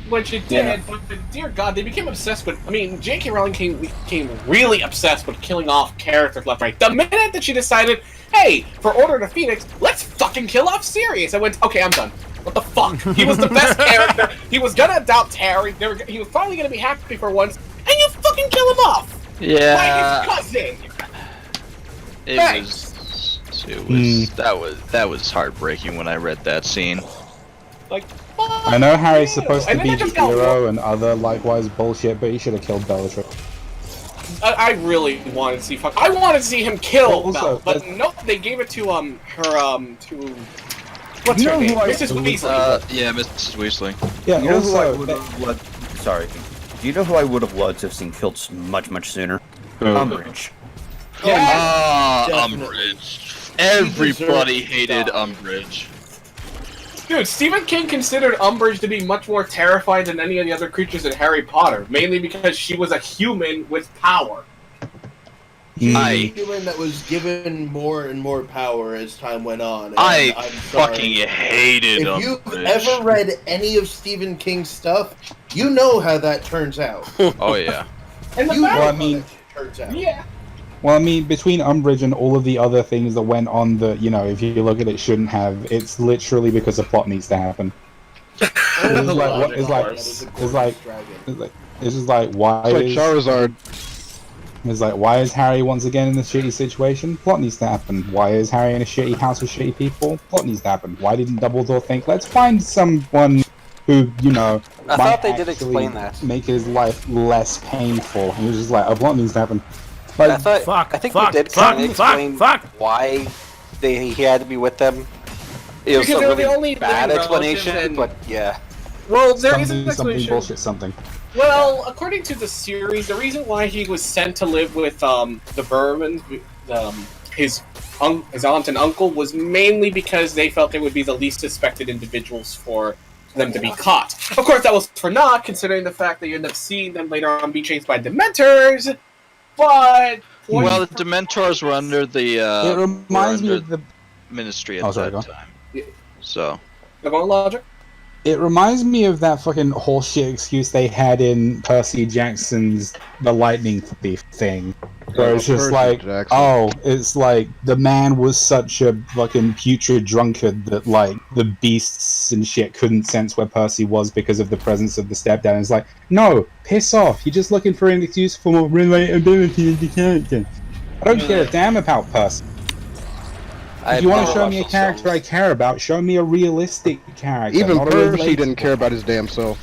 Which it did, but dear God, they became obsessed with... I mean, J.K. Rowling became really obsessed with killing off characters left right. The minute that she decided, hey, for Order of the Phoenix, let's fucking kill off Sirius, I went, okay, I'm done. What the fuck? He was the best character. He was gonna adopt Harry. He was finally gonna be happy for once, and you fucking kill him off! Yeah. Like his cousin! That was heartbreaking when I read that scene. Like, I know Harry's supposed to be the hero and other likewise bullshit, but he should have killed Bellatrix. I really wanted to see I wanted to see him kill Also, Belle, but nope, they gave it to to what's You her know name? who I- Mrs. Weasley. Yeah, Mrs. Weasley. Yeah, You know who I also, would have loved? Sorry. Do you know who I would have loved to have seen killed much sooner? Umbridge. Umbridge. Everybody hated Umbridge. Dude, Stephen King considered Umbridge to be much more terrifying than any of the other creatures in Harry Potter, mainly because she was a human with power. She was a human that was given more and more power as time went on. And I'm sorry. fucking hated If Umbridge. you've ever read any of Stephen King's stuff, you know how that turns out. Oh yeah. And the You know fact- how I mean- that turns out. yeah. well, I mean, between Umbridge and all of the other things that went on that, you know, if you look at it, shouldn't have, it's literally because the plot needs to happen. It's like, what, it's just like, why It's like is... Charizard. It's like, why is Harry once again in this shitty situation? Plot needs to happen. Why is Harry in a shitty house with shitty people? Plot needs to happen. Why didn't Dumbledore think, let's find someone who, you know, I might thought they did actually explain that. make his life less painful. He was just like, a plot needs to happen. Like, I think they did kind of explain why he had to be with them. It was Because a they were really the only bad living explanation, relatives but yeah. Well, there is an something explanation. bullshit something. Well, according to the series, the reason why he was sent to live with the Vermins, his aunt and uncle, was mainly because they felt they would be the least suspected individuals for them to be caught. Of course, that was for naught, considering the fact that you end up seeing them later on be chased by Dementors. But Well, the Dementors were under the it reminds me of the Ministry at Oh, sorry, that go on. time. So. Am I logic? It reminds me of that fucking horseshit excuse they had in Percy Jackson's The Lightning Thief thing. Where it's just Percy like, Jackson. oh, it's like the man was such a fucking putrid drunkard that like the beasts and shit couldn't sense where Percy was because of the presence of the stepdad. And it's like, no, piss off. You're just looking for an excuse for more relatability of the character. I don't care a damn about Percy. If you want to show me a character I care about, show me a realistic character. Even not a Percy relatable didn't care about his damn self.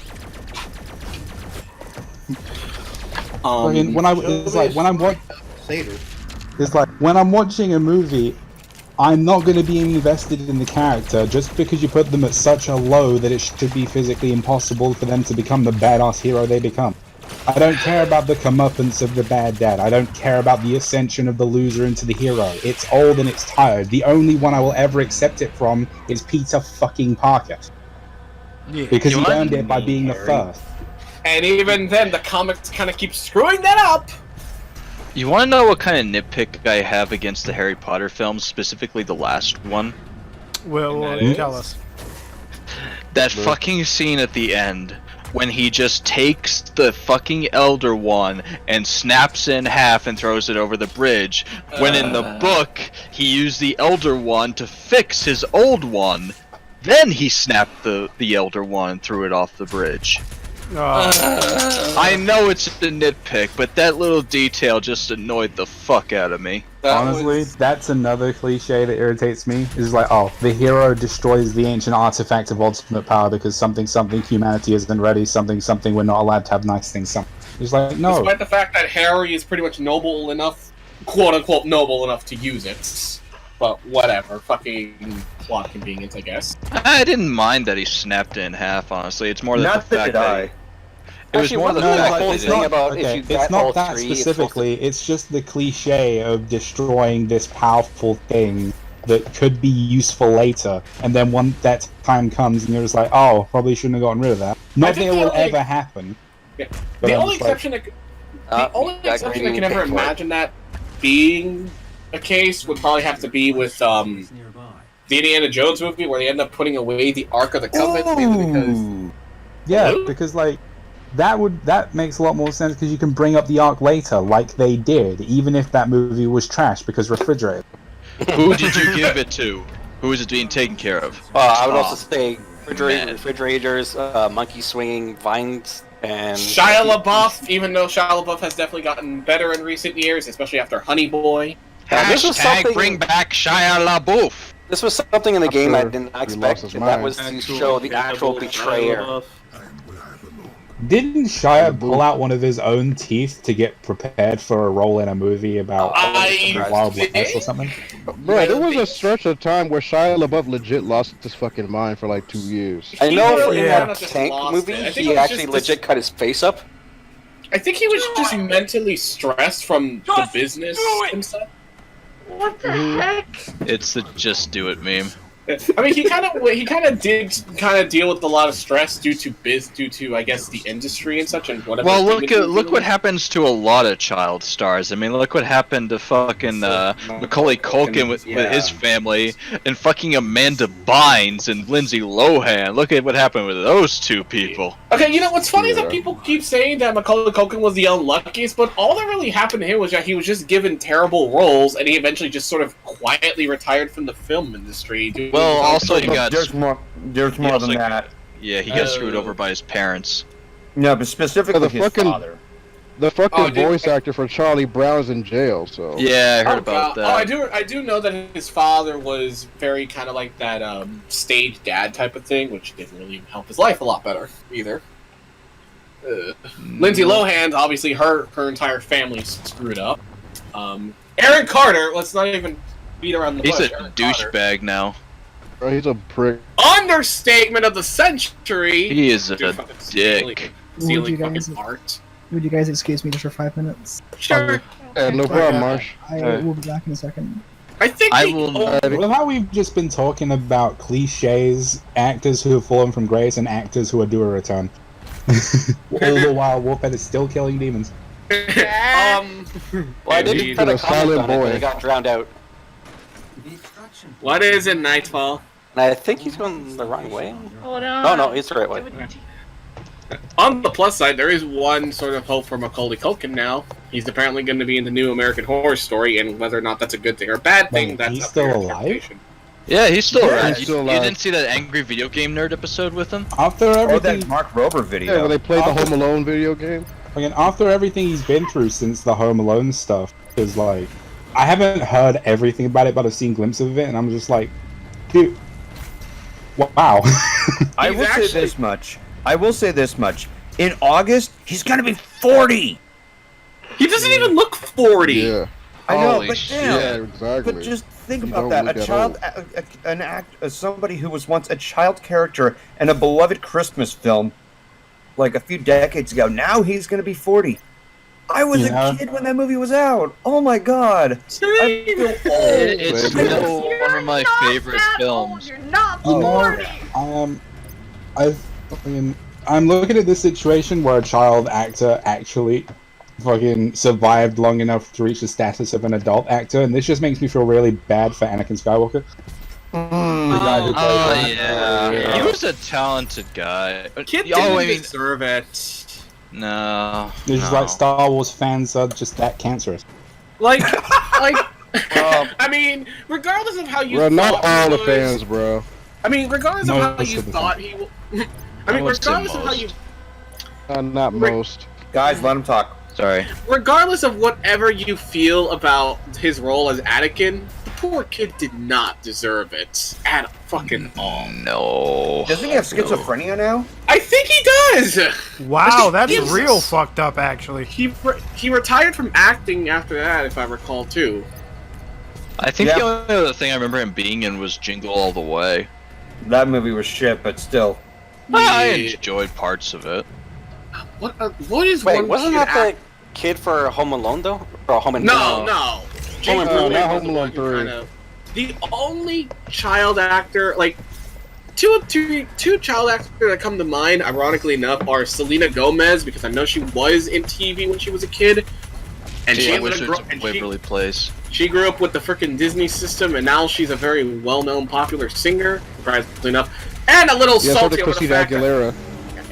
when I'm watching a movie, I'm not going to be invested in the character just because you put them at such a low that it should be physically impossible for them to become the badass hero they become. I don't care about the comeuppance of the bad dad. I don't care about the ascension of the loser into the hero. It's old and it's tired. The only one I will ever accept it from is Peter fucking Parker. Yeah. Because he earned it by being the first. And even then, the comics kind of keep screwing that up. You want to know what kind of nitpick I have against the Harry Potter films, specifically the last one? Well, tell us. That fucking scene at the end, when he just takes the fucking Elder Wand and snaps it in half and throws it over the bridge, when in the book, he used the Elder Wand to fix his old one. Then he snapped the Elder Wand and threw it off the bridge. I know it's a nitpick, but that little detail just annoyed the fuck out of me. Honestly, that's another cliche that irritates me. Is like, oh, the hero destroys the ancient artifact of ultimate power because something humanity isn't ready, something we're not allowed to have nice things. It's like, no. Despite the fact that Harry is pretty much noble enough, quote unquote noble enough to use it. But whatever, fucking plot convenience, I guess. I didn't mind that he snapped it in half, honestly. It's more Not the that fact did that... It was more the fact that it's he not, didn't... about okay, if you it's got not all that three, it's specifically, it's just the cliche of destroying this powerful thing that could be useful later, and then when that time comes and you're just like, oh, probably shouldn't have gotten rid of that. Not that it will ever happen. Yeah. But The I'm only just like, exception I can ever imagine that being a case would probably have to be with the Indiana Jones movie, where they end up putting away the Ark of the Covenant, mainly because... Yeah, because like that makes a lot more sense because you can bring up the Ark later, like they did, even if that movie was trash because refrigerated. Who did you give it to? Who is it being taken care of? I would also say refrigerators, monkey swinging vines, and Shia LaBeouf, even though Shia LaBeouf has definitely gotten better in recent years, especially after Honey Boy. This was something- bring back Shia LaBeouf! This was something in the game I didn't he expect, lost his and that mind. was to show the actual betrayer. Didn't Shia pull out one of his own teeth to get prepared for a role in a movie about Wild West or something? Bro, there was a stretch of time where Shia LaBeouf legit lost his fucking mind for like 2 years. I know in Yeah. that Tank movie, I think he it was actually just legit cut his face up. I think he was just mentally stressed from the business and stuff. What the heck? It's the just do it meme. I mean, he kind of did deal with a lot of stress due to I guess the industry and such and whatever. Well, look what happens to a lot of child stars. I mean, look what happened to fucking Macaulay Culkin with his family, and fucking Amanda Bynes and Lindsay Lohan. Look at what happened with those two people. Okay, you know what's funny is that people keep saying that Macaulay Culkin was the unluckiest, but all that really happened to him was that he was just given terrible roles, and he eventually just sort of quietly retired from the film industry. Well, also he got There's more than that. Yeah, he got screwed over by his parents. No, but specifically the his fucking- father. The fucking voice actor for Charlie Brown's in jail, so... Yeah, I heard about that. Oh, I do know that his father was very kind of like that stage dad type of thing, which didn't really help his life a lot better either. Lindsay Lohan, obviously, her entire family screwed up. Aaron Carter, let's not even beat around the bush. He's a douchebag now. Bro, he's a prick. Understatement of the century. He is a Dude, fucking stealing dick. fucking art. Would you guys excuse me just for 5 minutes? Sure. Yeah, no problem, Marsh. I will be back in a second. I think I the will. Well, how we've just been talking about cliches, actors who have fallen from grace, and actors who are due a return. All the while, Wolfhead is still killing demons. Well, I did try to comment on it, but he got drowned out. What is it, Nightfall? And I think he's going the wrong way. Hold on. Oh no, it's the right way. On the plus side, there is one sort of hope for Macaulay Culkin now. He's apparently going to be in the new American Horror Story, and whether or not that's a good thing or a bad thing, Wait, that's he's up to your still alive? interpretation. Yeah, he's still Yeah, around. he's You still alive. didn't see that angry video game nerd episode with him? After Or everything, that Mark Rober Yeah, video. when they played the Home Alone video game. again, after everything he's been through since the Home Alone stuff, because like, I haven't heard everything about it, but I've seen glimpses of it, and I'm just like, dude, wow. I will say this much. In August, he's gonna be 40. He doesn't even look 40. Yeah. I know, Holy but shit. damn. Yeah, exactly. But just think You about don't that. look A that child, somebody who was once a child character in a beloved Christmas film, like a few decades ago. Now he's gonna be 40. I was a kid when that movie was out. Oh my god. I feel old. It's Baby. still one of my Not favorite that films. old, You're not You know, 40. I'm looking at this situation where a child actor actually fucking survived long enough to reach the status of an adult actor, and this just makes me feel really bad for Anakin Skywalker. The guy who played Oh him. yeah, he was a talented guy. Kid Oh, didn't I mean, deserve it. no. It's just no. like Star Wars fans are just that cancerous. Like, I mean, regardless of how you Bro, not thought all he the was- fans, bro. I mean, regardless of how Most you of the thought he I mean, Most and regardless of how most. you Not most. Guys, let him talk. Sorry. regardless of whatever you feel about his role as Anakin, the poor kid did not deserve it at fucking all. No. Doesn't he have schizophrenia now? I think he does. Wow, that's Jesus. real fucked up, actually. He retired from acting after that, if I recall too. I think Yeah. the only other thing I remember him being in was Jingle All the Way. That movie was shit, but still. I Yeah. enjoyed parts of it. What is Wait, one wasn't kid that the kid for Home Alone though? Or Home and No. Alone not Home was the Alone one who 3. kinda- The only child actor, like two child actors that come to mind, ironically enough, are Selena Gomez, because I know she was in TV when she was a kid, and She she Wizards ended up of Waverly Place. she grew up with the frickin' Disney system, and now she's a very well-known, popular singer, surprisingly enough, and a little Yeah, so salty did over the Christina fact that, Aguilera.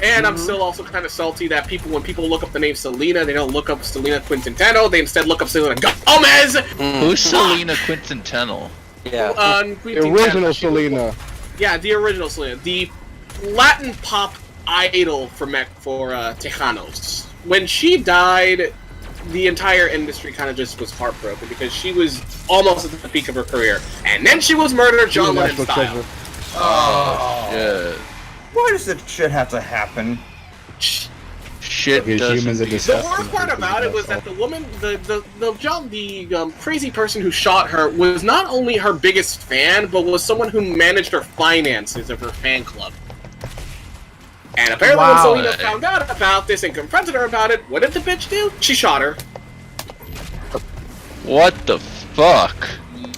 and I'm still also kind of salty that when people look up the name Selena, they don't look up Selena Quintentano, they instead look up Selena Gomez! Who's Selena Quintentano? Yeah. The original Selena. Yeah, the original Selena. The Latin pop idol for Tejanos. When she died, the entire industry kind of just was heartbroken because she was almost at the peak of her career. And then she was murdered John Lennon National style. treasure. Oh, shit. Why does that shit have to happen? shit Because does humans are indeed. The disgusting. worst part creatures, about it that's was that all. the woman, the crazy person who shot her was not only her biggest fan, but was someone who managed her finances of her fan club. And apparently Wow. when Selena found out about this and confronted her about it, what did the bitch do? She shot her. What the fuck?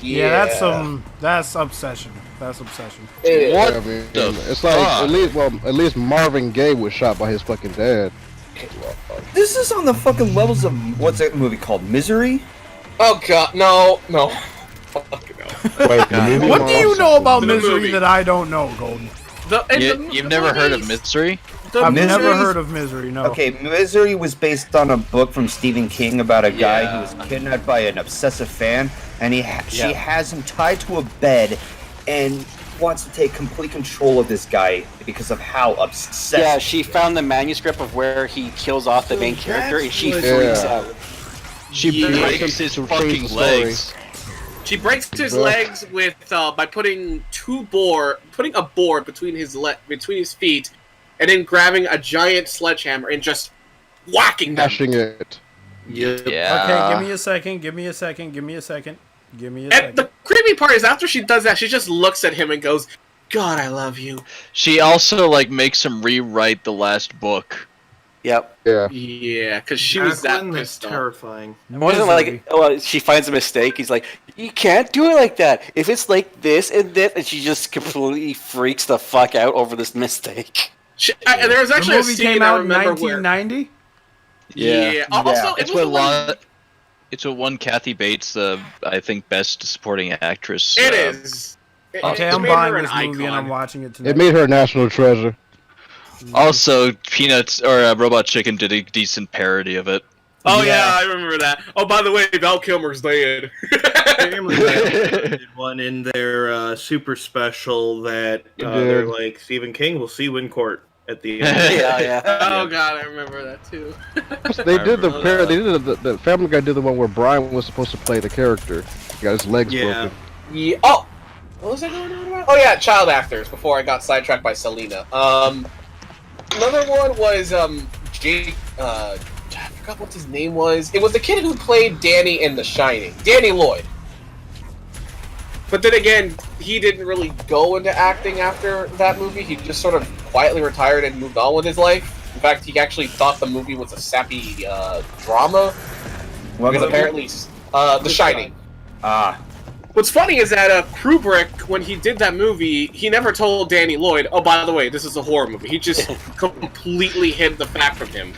Yeah, that's obsession. That's obsession. What I mean, the it's like fuck? at least Marvin Gaye was shot by his fucking dad. This is on the fucking levels of what's that movie called? Misery? Oh god, no. Fuck no. Wait, the movie What do you know about The Misery movie. that I don't know, Golden? You've never heard of Mystery? I've never Misery's- heard of Misery, no. Okay, Misery was based on a book from Stephen King about a guy who was kidnapped by an obsessive fan, and she has him tied to a bed and wants to take complete control of this guy because of how obsessed. Yeah, she found the manuscript of where he kills off the main character, and she freaks out. She breaks his to change fucking the story. legs. She breaks his legs with by putting a board between his feet, and then grabbing a giant sledgehammer and just whacking them. Mashing it. Yeah. Okay, give me a second. And the creepy part is after she does that, she just looks at him and goes, "God, I love you." She also makes him rewrite the last book. Yep. Yeah. Yeah, because she was that Jacqueline, that's pissed off. terrifying. It wasn't like, she finds a mistake. He's like, you can't do it like that. If it's like this and this, and she just completely freaks the fuck out over this mistake. And there was The actually a movie scene came I out in remember where. 1990? Yeah. Also, It's it was what it's what won Kathy Bates the I think best supporting actress. It is. Okay, It I'm made her buying an this movie and icon. I'm watching it tonight. It made her a national treasure. Also, Peanuts or Robot Chicken did a decent parody of it. Oh yeah, I remember that. Oh, by the way, Val Kilmer's dead. Family Guy did one in their super special that they're like, Stephen King, we'll see you in court at the end. Yeah. Oh god, I remember that too. They did the pair. They did the Family Guy did the one where Brian was supposed to play the character. He got his legs broken. Yeah. Oh, what was I going on about? Oh yeah, child actors. Before I got sidetracked by Selena. Another one was Jake. I forgot what his name was. It was the kid who played Danny in The Shining, Danny Lloyd. But then again, he didn't really go into acting after that movie. He just sort of quietly retired and moved on with his life. In fact, he actually thought the movie was a sappy drama. What Because movie? apparently, The Shining. What's funny is that Kubrick, when he did that movie, he never told Danny Lloyd, "Oh, by the way, this is a horror movie." He just completely hid the fact from him.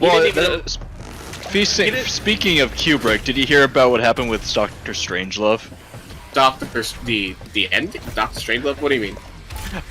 Well, speaking of Kubrick, did you hear about what happened with Doctor Strangelove? The end? Doctor Strangelove? What do you mean?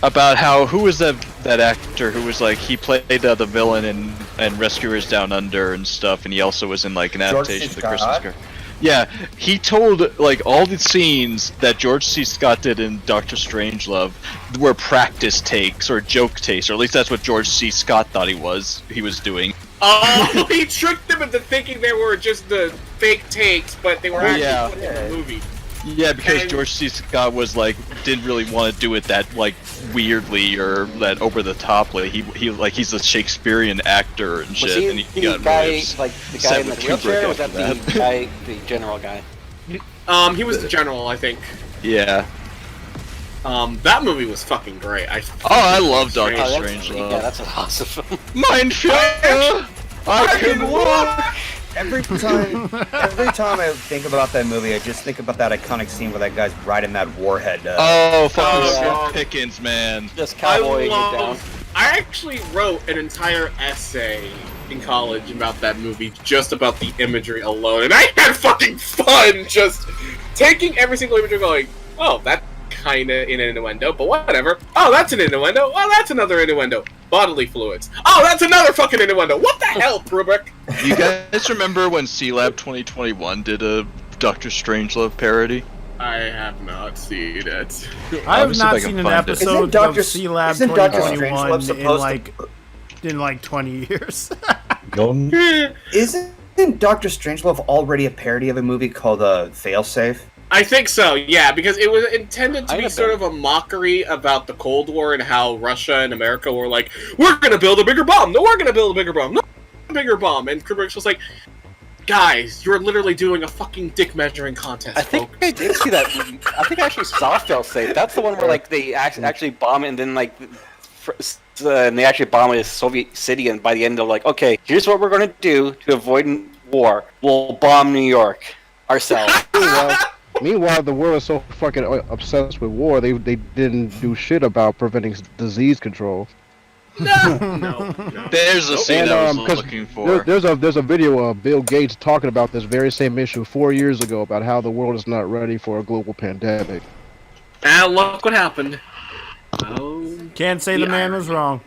About how who was that actor who was he played the villain in Rescuers Down Under and stuff, and he also was in an adaptation of the Christmas Carol. Yeah, he told all the scenes that George C. Scott did in Doctor Strangelove were practice takes or joke takes, or at least that's what George C. Scott thought he was doing. Oh, he tricked them into thinking they were just the fake takes, but they were actually put in the movie. Yeah, because George C. Scott was didn't really want to do it that weirdly or that over the top way. He's a Shakespearean actor and shit, and he got really the guy in the wheelchair, or was that the general guy? He was the general, I think. Yeah. That movie was fucking great. I love Doctor Strangelove. Yeah, that's an awesome film. Mind Flayer! I can walk! Every time I think about that movie, I just think about that iconic scene where that guy's riding that warhead. Scott Pickens, man. Just cowboying it down. I actually wrote an entire essay in college about that movie, just about the imagery alone, and I had fucking fun just taking every single image and going, oh, that's kinda an innuendo, but whatever. Oh, that's an innuendo. Oh, that's another innuendo. Bodily fluids. Oh, that's another fucking innuendo. What the hell, Kubrick? You guys remember when C-Lab 2021 did a Doctor Strangelove parody? I have not seen it. I have not seen an episode of C-Lab isn't Dr. 2021 Strangelove supposed in 20 years. Isn't Dr. Strangelove already a parody of a movie called Failsafe? I think so, yeah, because it was intended to be sort of a mockery about the Cold War and how Russia and America were like, we're gonna build a bigger bomb! No, we're gonna build a bigger bomb! No, bigger bomb, and Kubrick's just like, guys, you're literally doing a fucking dick measuring contest. I think I did see that movie. I think I actually saw Failsafe. That's the one where like they actually bomb it, and then like and they actually bomb a Soviet city, and by the end they're like, okay, here's what we're gonna do to avoid war. We'll bomb New York ourselves. Meanwhile, the world is so fucking obsessed with war, they didn't do shit about preventing disease control. No. There's a scene I was 'cause looking for. There's a video of Bill Gates talking about this very same issue 4 years ago about how the world is not ready for a global pandemic. And look what happened. Oh, Can't say the man was wrong.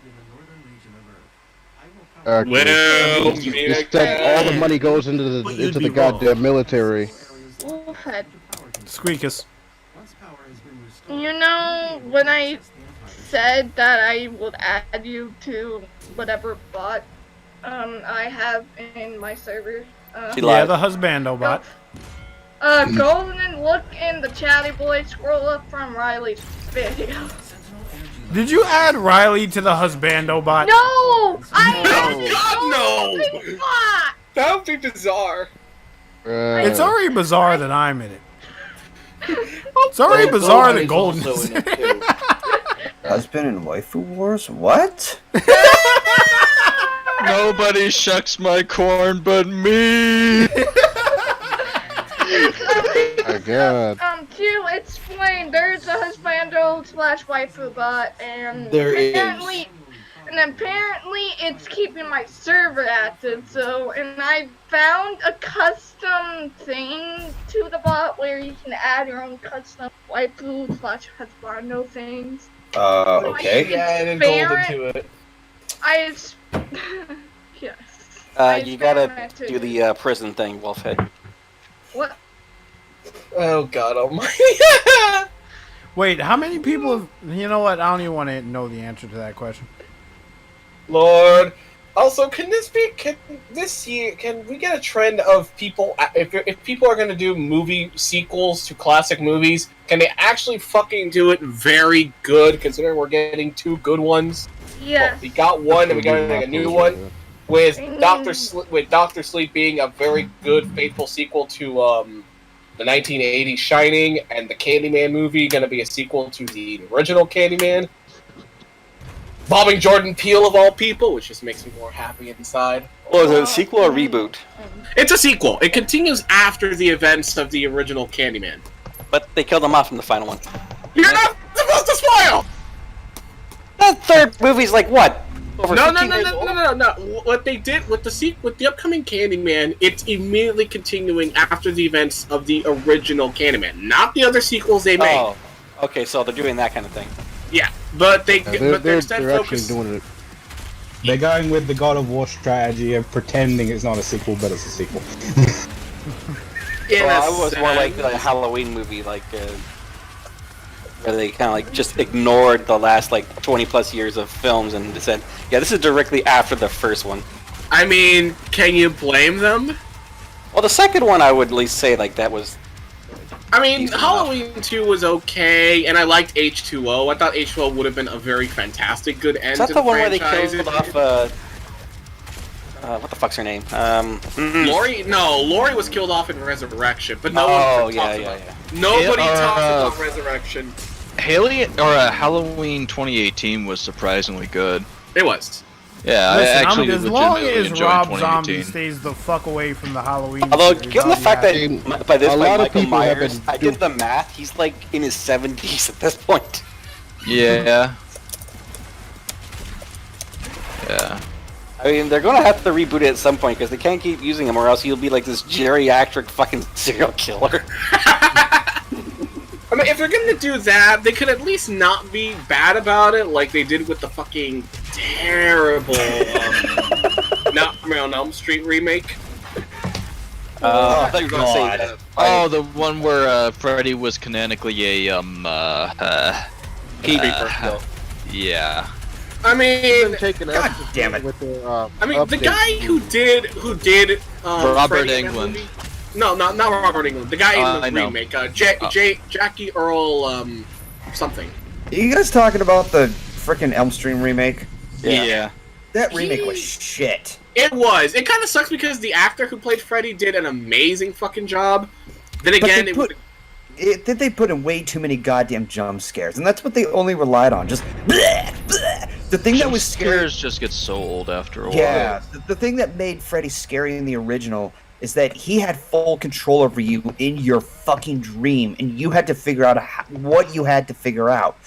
well, Instead, all the money goes into the goddamn military. Wolfhead. Squeakus. You know, when I said that I would add you to whatever bot I have in my server. Yeah, the husbando bot. Go and look in the chatty boy, scroll up from Riley's video. Did you add Riley to the husbando bot? No! No! That would be bizarre. It's already bizarre that I'm in it. It's already bizarre that Golden is in it. Husband and waifu wars? What? Nobody shucks my corn but me. My God. To explain, there's a husbando / waifu bot, and apparently it's keeping my server active. So, and I found a custom thing to the bot where you can add your own custom waifu / husbando things. Okay. Yeah, and then Golden to it. Yes. You gotta do the prison thing, Wolfhead. What? Oh God Almighty! Wait, how many people have... You know what? I don't even want to know the answer to that question. Lord. Also, can this year we get a trend of people, if people are going to do movie sequels to classic movies, can they actually fucking do it very good, considering we're getting 2 good ones? Yeah. Well, we got one and we got a new one with Dr. Sleep being a very good, faithful sequel to the 1980s Shining, and the Candyman movie going to be a sequel to the original Candyman. Bobbing Jordan Peele of all people, which just makes me more happy inside. Well, is it a sequel or reboot? It's a sequel. It continues after the events of the original Candyman. But they killed him off in the final one. You're not supposed to spoil! That third movie's like what? Over No. 15 years old? What they did with the upcoming Candyman, it's immediately continuing after the events of the original Candyman, not the other sequels they made. Oh, okay, so they're doing that kind of thing. Yeah, but they're actually doing it. They're going with the God of War strategy of pretending it's not a sequel, but it's a sequel. Yeah, well, I was more like a Halloween movie, like where they kind of like just ignored the last like 20 plus years of films and said, "Yeah, this is directly after the first one." I mean, can you blame them? Well, the second one, I would at least say like that was. I mean, Halloween 2 was okay, and I liked H2O. I thought H2O would have been a very fantastic good end Is that to the the one where they franchise. killed off? What the fuck's her name? Lori? No, Lori was killed off in Resurrection, but no one talks about it. Yeah. Nobody talks about Resurrection. Halloween 2018 was surprisingly good. It was. Yeah, Listen, I actually as long as enjoyed Rob 2018. Zombie stays the fuck away from the Halloween Although, series, given the I'll be fact happy. that by this A point lot of Michael people have Myers, been I did the math, he's like in his 70s at this point. Yeah. Yeah. I mean, they're gonna have to reboot it at some point because they can't keep using him, or else he'll be like this geriatric fucking serial killer. I mean, if they're gonna do that, they could at least not be bad about it, like they did with the fucking terrible Nightmare on Elm Street remake. I thought you were gonna say that. Oh, the one where Freddy was canonically a yeah. I mean, God damn it! I mean, the guy who did Robert Freddy in that Englund. movie- No, not Robert Englund. The guy in the I know. remake, Jackie Earl, something. Are you guys talking about the frickin' Elm Street remake? Yeah. That remake was shit. It was. It kind of sucks because the actor who played Freddy did an amazing fucking job. Then again, they put in way too many goddamn jump scares, and that's what they only relied on. Just bleh, bleh. The thing that was scary. Scares just get so old after a while. Yeah, the thing that made Freddy scary in the original is that he had full control over you in your fucking dream, and you had to figure out what you had to figure out.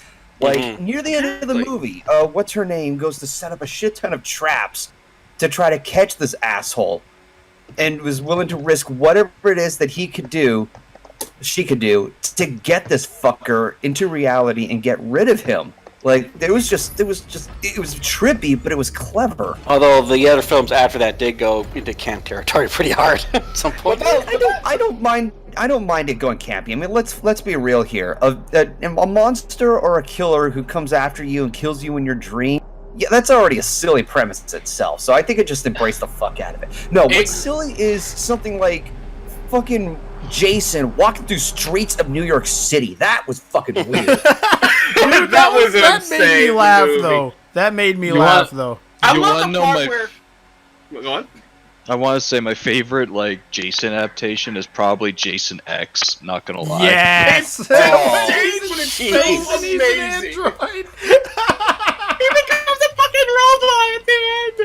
Like, near the end of the movie, what's her name goes to set up a shit ton of traps to try to catch this asshole, and was willing to risk whatever it is that she could do, to get this fucker into reality and get rid of him. Like, it was trippy, but it was clever. Although the other films after that did go into camp territory pretty hard at some point. I don't mind it going campy. I mean, let's be real here. A monster or a killer who comes after you and kills you in your dream, yeah, that's already a silly premise itself. So I think it just embraced the fuck out of it. No, what's silly is something like fucking Jason walking through streets of New York City. That was fucking weird. Dude, that made me laugh, though. That made me laugh, though. I love the part where... Go on. I want to say my favorite, like, Jason adaptation is probably Jason X, not gonna lie. Yes! It's amazing. He becomes a fucking robot at the end!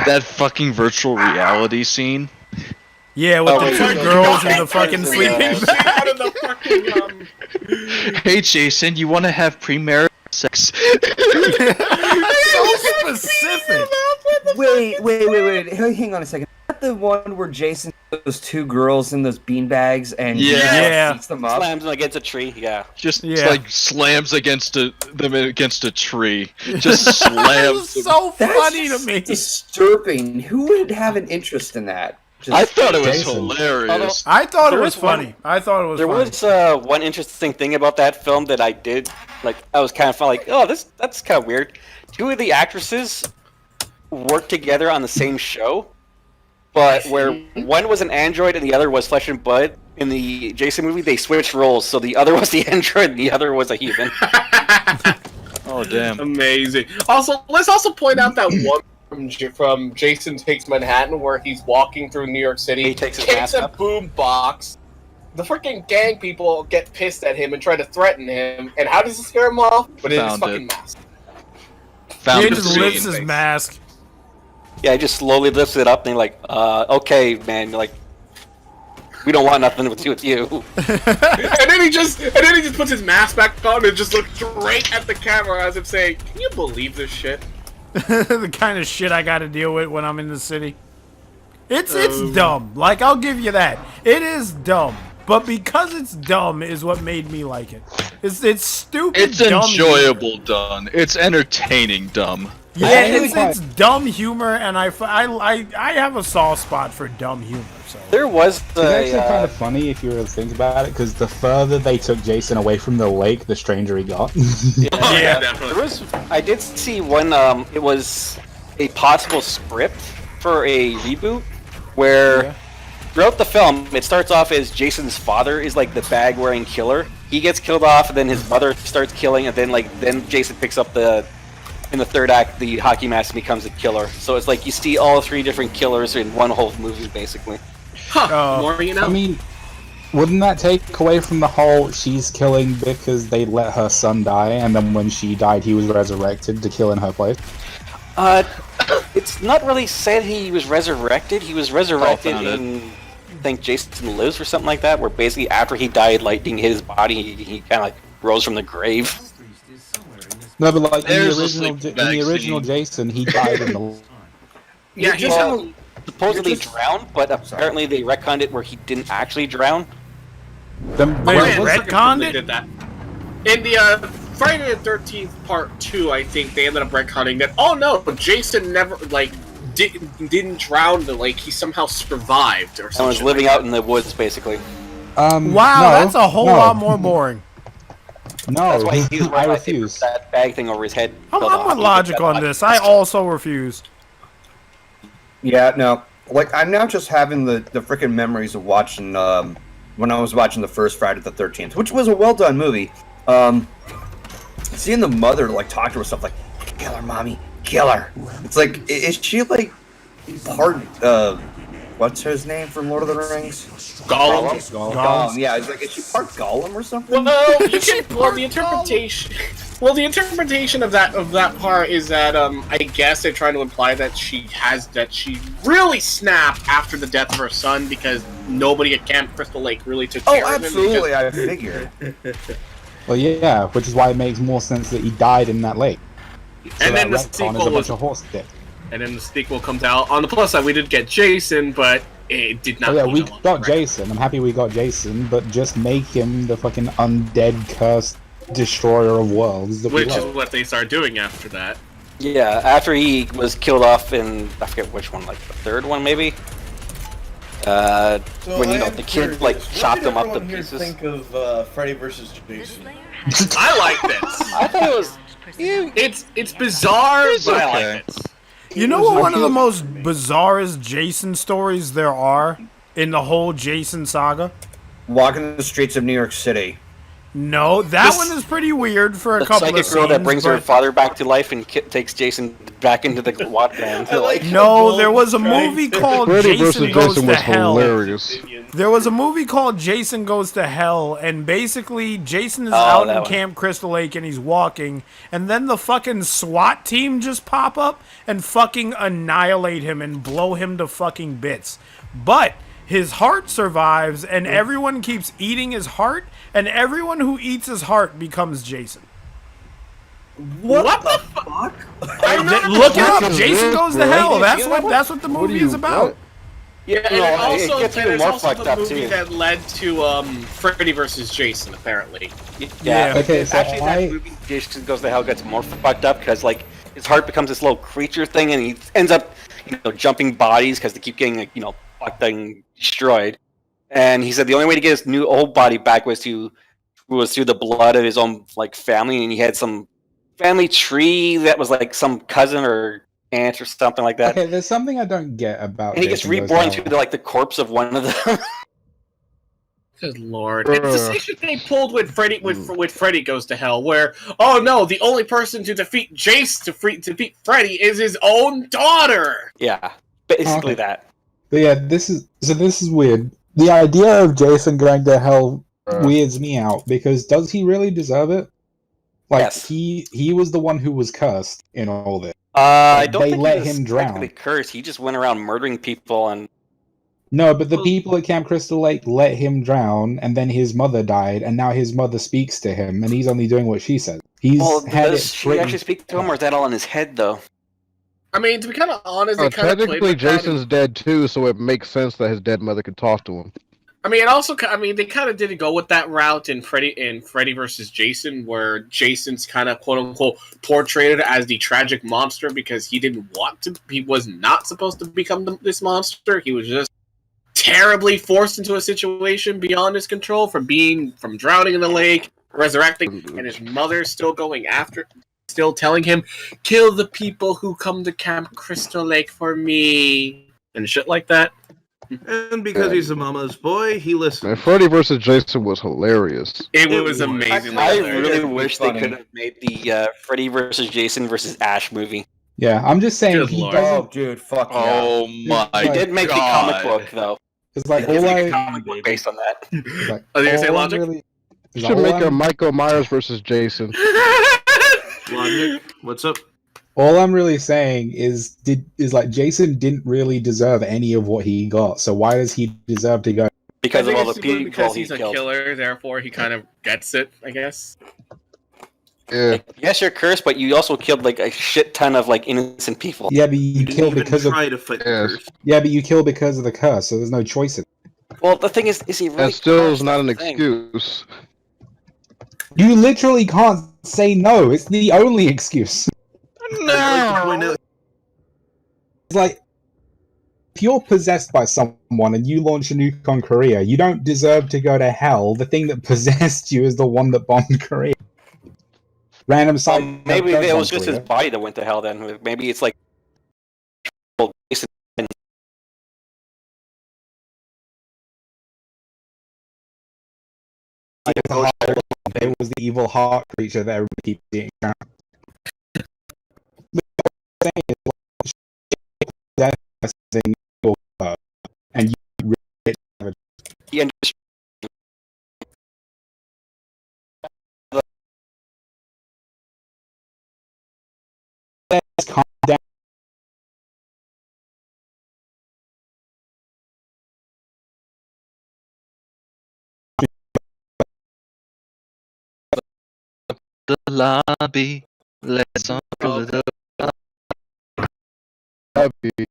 That fucking virtual reality scene. Yeah, with the two girls in the fucking sleeping bag. Hey, Jason, you want to have premarital sex? So specific. Wait. Hang on a second. Is that the one where Jason those two girls in those beanbags and beats them up? Slams them against a tree, Just like slams them against a tree. Just slams them. So funny to me. Disturbing. Who would have an interest in that? I thought it was hilarious. I thought it was funny. There was one interesting thing about that film that I did, like, I was kind of like, oh, that's kind of weird. Two of the actresses worked together on the same show, but where one was an android and the other was flesh and blood, in the Jason movie, they switched roles, so the other was the android and the other was a human. Oh, damn. Amazing. Also, let's also point out that one from Jason Takes Manhattan, where he's walking through New York City, he takes his mask a boom box. The freaking gang people get pissed at him and try to threaten him. And how does he scare him off? But in his fucking mask. He just lifts his mask. Yeah, he just slowly lifts it up, and they're like, okay, man, like, we don't want nothing to do with you. and then he just puts his mask back on and just looks straight at the camera as if saying, "Can you believe this shit?" The kind of shit I gotta deal with when I'm in the city. It's dumb. Like, I'll give you that. It is dumb. But because it's dumb is what made me like it. It's stupid. It's dumb enjoyable humor. dumb. It's entertaining dumb. Yeah, it's dumb humor, and I have a soft spot for dumb humor. So there was it's actually kind of funny if you really think about it, because the further they took Jason away from the lake, the stranger he got. Yeah, definitely. I did see one. It was a possible script for a reboot where throughout the film it starts off as Jason's father is like the bag-wearing killer. He gets killed off, and then his mother starts killing, and then Jason picks up in the third act, the hockey mask becomes a killer. So it's like you see all three different killers in one whole movie, basically. More you know. I mean, wouldn't that take away from the whole she's killing because they let her son die, and then when she died, he was resurrected to kill in her place? It's not really said he was resurrected. He was resurrected in, I think, Jason Lives or something like that, where basically after he died, lighting his body, he kind of like rose from the grave. No, but like in the original Jason, he died in the. Yeah, he's supposedly drowned, but apparently they retconned it where he didn't actually drown. Retconned it? Did that. In the Friday the 13th Part 2, I think they ended up retconning that. Oh no, Jason never didn't drown. He somehow survived or something. And was living out in the woods, basically. Wow, that's a whole lot more boring. No, that's why he was I refuse. That bag thing over his head. I'm with Logic on this. I also refuse. Yeah, no. Like, I'm now just having the freaking memories of watching, when I was watching the first Friday the 13th, which was a well-done movie. Seeing the mother, like, talk to herself, like, kill her, mommy, killer. It's like, is she like part? What's his name from Lord of the Rings? Gollum. Gollum. Yeah, it's like, is she part Gollum or something? Well, you can. Well, the interpretation. Well, the interpretation of that part is that I guess they're trying to imply that she really snapped after the death of her son because nobody at Camp Crystal Lake really took care of him. Absolutely, I figured. Well, yeah, which is why it makes more sense that he died in that lake. So And then the retcon is sequel a was. bunch of horse dick. And then the sequel comes out. On the plus side, we did get Jason, but it did not. Oh, yeah, hold we up. got Jason. I'm happy we got Jason, but just make him the fucking undead, cursed destroyer of worlds. That Which we is love. what they started doing after that. Yeah, after he was killed off in, I forget which one, like the third one maybe? When, you know, the kid, like, chopped him up to pieces. Think of Freddy vs. Jason. I like this. I thought it was... It's bizarre, but I like it. You know what one of the most bizarrest Jason stories there are in the whole Jason saga? Walking the streets of New York City. No, that one is pretty weird for a The couple of psychic scenes. girl that brings her but- father back to life and takes Jason back into the water. No, there was a movie called Freddy Jason vs. Goes Jason to was Hell. hilarious. There was a movie called Jason Goes to Hell, and basically Jason is Oh, out that in one. Camp Crystal Lake and he's walking, and then the fucking SWAT team just pop up and fucking annihilate him and blow him to fucking bits. But his heart survives, and everyone keeps eating his heart, and everyone who eats his heart becomes Jason. What the fuck? Look it up. Jason Jason is Goes to great. Hell. That's what the What movie do you is about. what? Yeah, and No, it it also, gets and even it's more also fucked the up, movie too. that led to Freddy vs. Jason, apparently. Yeah. Okay, so Actually, that movie, Jason Goes to Hell, gets more fucked up because, like, his heart becomes this little creature thing, and he ends up, you know, jumping bodies because they keep getting, like, you know, fucked and destroyed. And he said the only way to get his new old body back was through the blood of his own, like, family, and he had some family tree that was like some cousin or aunt or something like that. Okay, there's something I don't get about. And he gets Jason Goes to reborn Hell. to the corpse of one of them. Good lord! It's the same shit they pulled with Freddy with Freddy Goes to Hell, where oh no, the only person to defeat to defeat Freddy is his own daughter. Yeah, basically Okay. that. But yeah, this is weird. The idea of Jason going to hell weirds me out because does he really deserve it? Like Yes. he was the one who was cursed in all this. I don't They think let he was him drown. technically cursed. He just went around murdering people and. No, but the people at Camp Crystal Lake let him drown, and then his mother died, and now his mother speaks to him, and he's only doing what she says. He's Well, had does it she written- actually speak to him, or is that all in his head though? I mean, to be kind of honest, they kind of played Technically, with that. Jason's dead too, so it makes sense that his dead mother could talk to him. I mean, it also, I mean, they kind of didn't go with that route in Freddy versus Jason, where Jason's kind of quote unquote portrayed as the tragic monster because he didn't want to. He was not supposed to become this monster. He was just terribly forced into a situation beyond his control from drowning in the lake, resurrecting, and his mother still going after, still telling him, "Kill the people who come to Camp Crystal Lake for me," and shit like that. And because he's a mama's boy, he listened. And Freddy vs. Jason was hilarious. It was amazing. I really wish they funny. could have made the Freddy versus Jason versus Ash movie. Yeah, I'm just saying Good he lord. doesn't. Oh, dude, fuck yeah. Oh my They did make the comic book though. It's like They all did make a I. comic book based on that. It's like, Oh, you gonna say all I'm Logic? really- is Should all make a I'm- Michael Myers versus Jason. Logic, what's up? All I'm really saying is like Jason didn't really deserve any of what he got. So why does he deserve to go? Because I of think all it's the simply people because he's he's a killed. killer, therefore he kind of gets it, I guess. Yeah. Yes, you're cursed, but you also killed like a shit ton of like innocent people. Yeah, but you You didn't kill even because of try to fight the Yes. curse. yeah, but you kill because of the curse. So there's no choice in it. Well, the thing is he really? That still cursed? is not an That's the thing. excuse. You literally can't say no. It's the only excuse. I'd like to point out It's like if you're possessed by someone and you launch a nuke on Korea, you don't deserve to go to hell. The thing that possessed you is the one that bombed Korea. Random side. Well, maybe it was just his body that went to hell. Then maybe it's like. Well, Jason It was the evil heart creature that everybody keeps seeing. saying is, that as a new and you really have The industry. calm down. The lobby. Let's all go to the Happy.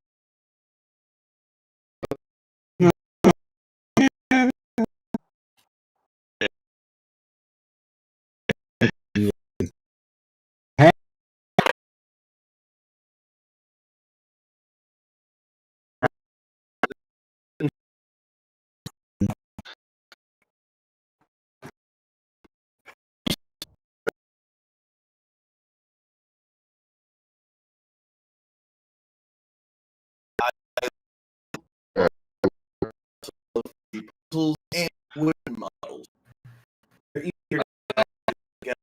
Puzzles and wooden models. They're easier to get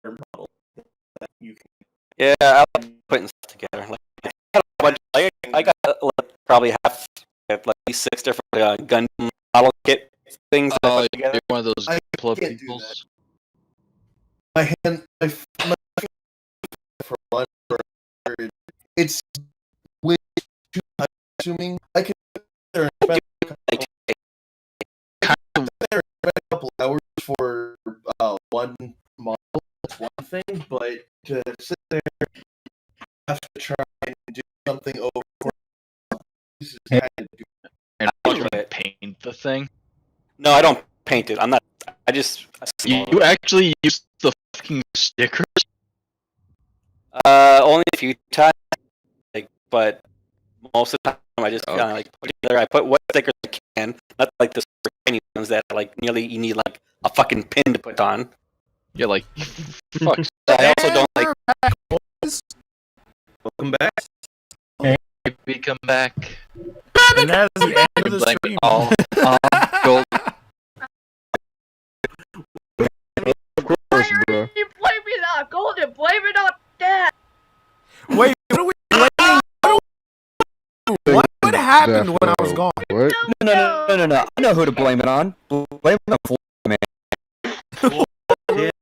a model that you can. Yeah, I like putting stuff together. Like, I got like, probably half, like at least 6 different gun model kit things that I put together. You're one of those I club can't do peoples. My for one, it's way too time consuming. I could sit there and spend a couple hours for one model. That's one thing, but to sit there have to try and do something over. This is kind of And I don't paint the thing. No, I don't paint it. I'm not. I just. You actually use the fucking stickers? Only a few times. Like, but most of the time I just kind of like put together. I put what stickers I can, not like the super tiny ones that like nearly you need like a fucking pin to put on. Yeah, like fuck. I also don't like. Welcome back. We come back. And that's the end of the Blame stream. it all on gold. Of course, bro. You blame it on Golden, blame it on Dad. Wait, what are we blaming? What happened when I was gone? What? No. I know who to blame it on. Blame it on Florida, man. What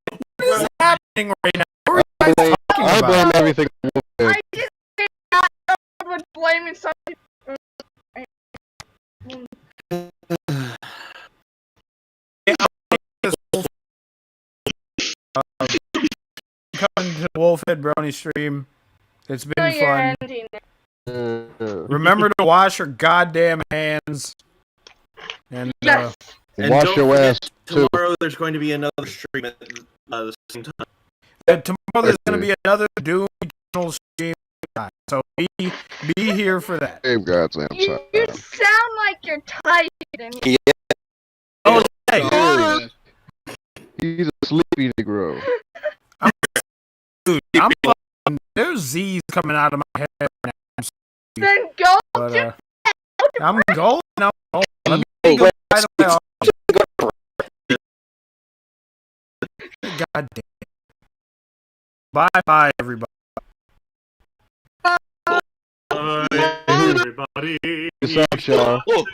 is happening right now? What are you guys talking I blame about? everything on Wolfhead. I just think I was blaming something. Coming to the Wolfhead Brony stream. It's been Oh, you're fun. ending it. Remember to wash your goddamn hands. And Yes. And Wash don't your forget, ass too. tomorrow there's going to be another stream at the same time. tomorrow there's gonna be another Doom Eternal stream. So be here for that. Same goddamn You time. sound like you're tired. And Oh, hey, He's a sleepy Negro. dude, I'm fucking, there's Z's coming out of my head right now. then go But, to I'm going. Let me go right away. God damn. Bye, everybody. Bye, everybody. Peace out, y'all. Oh,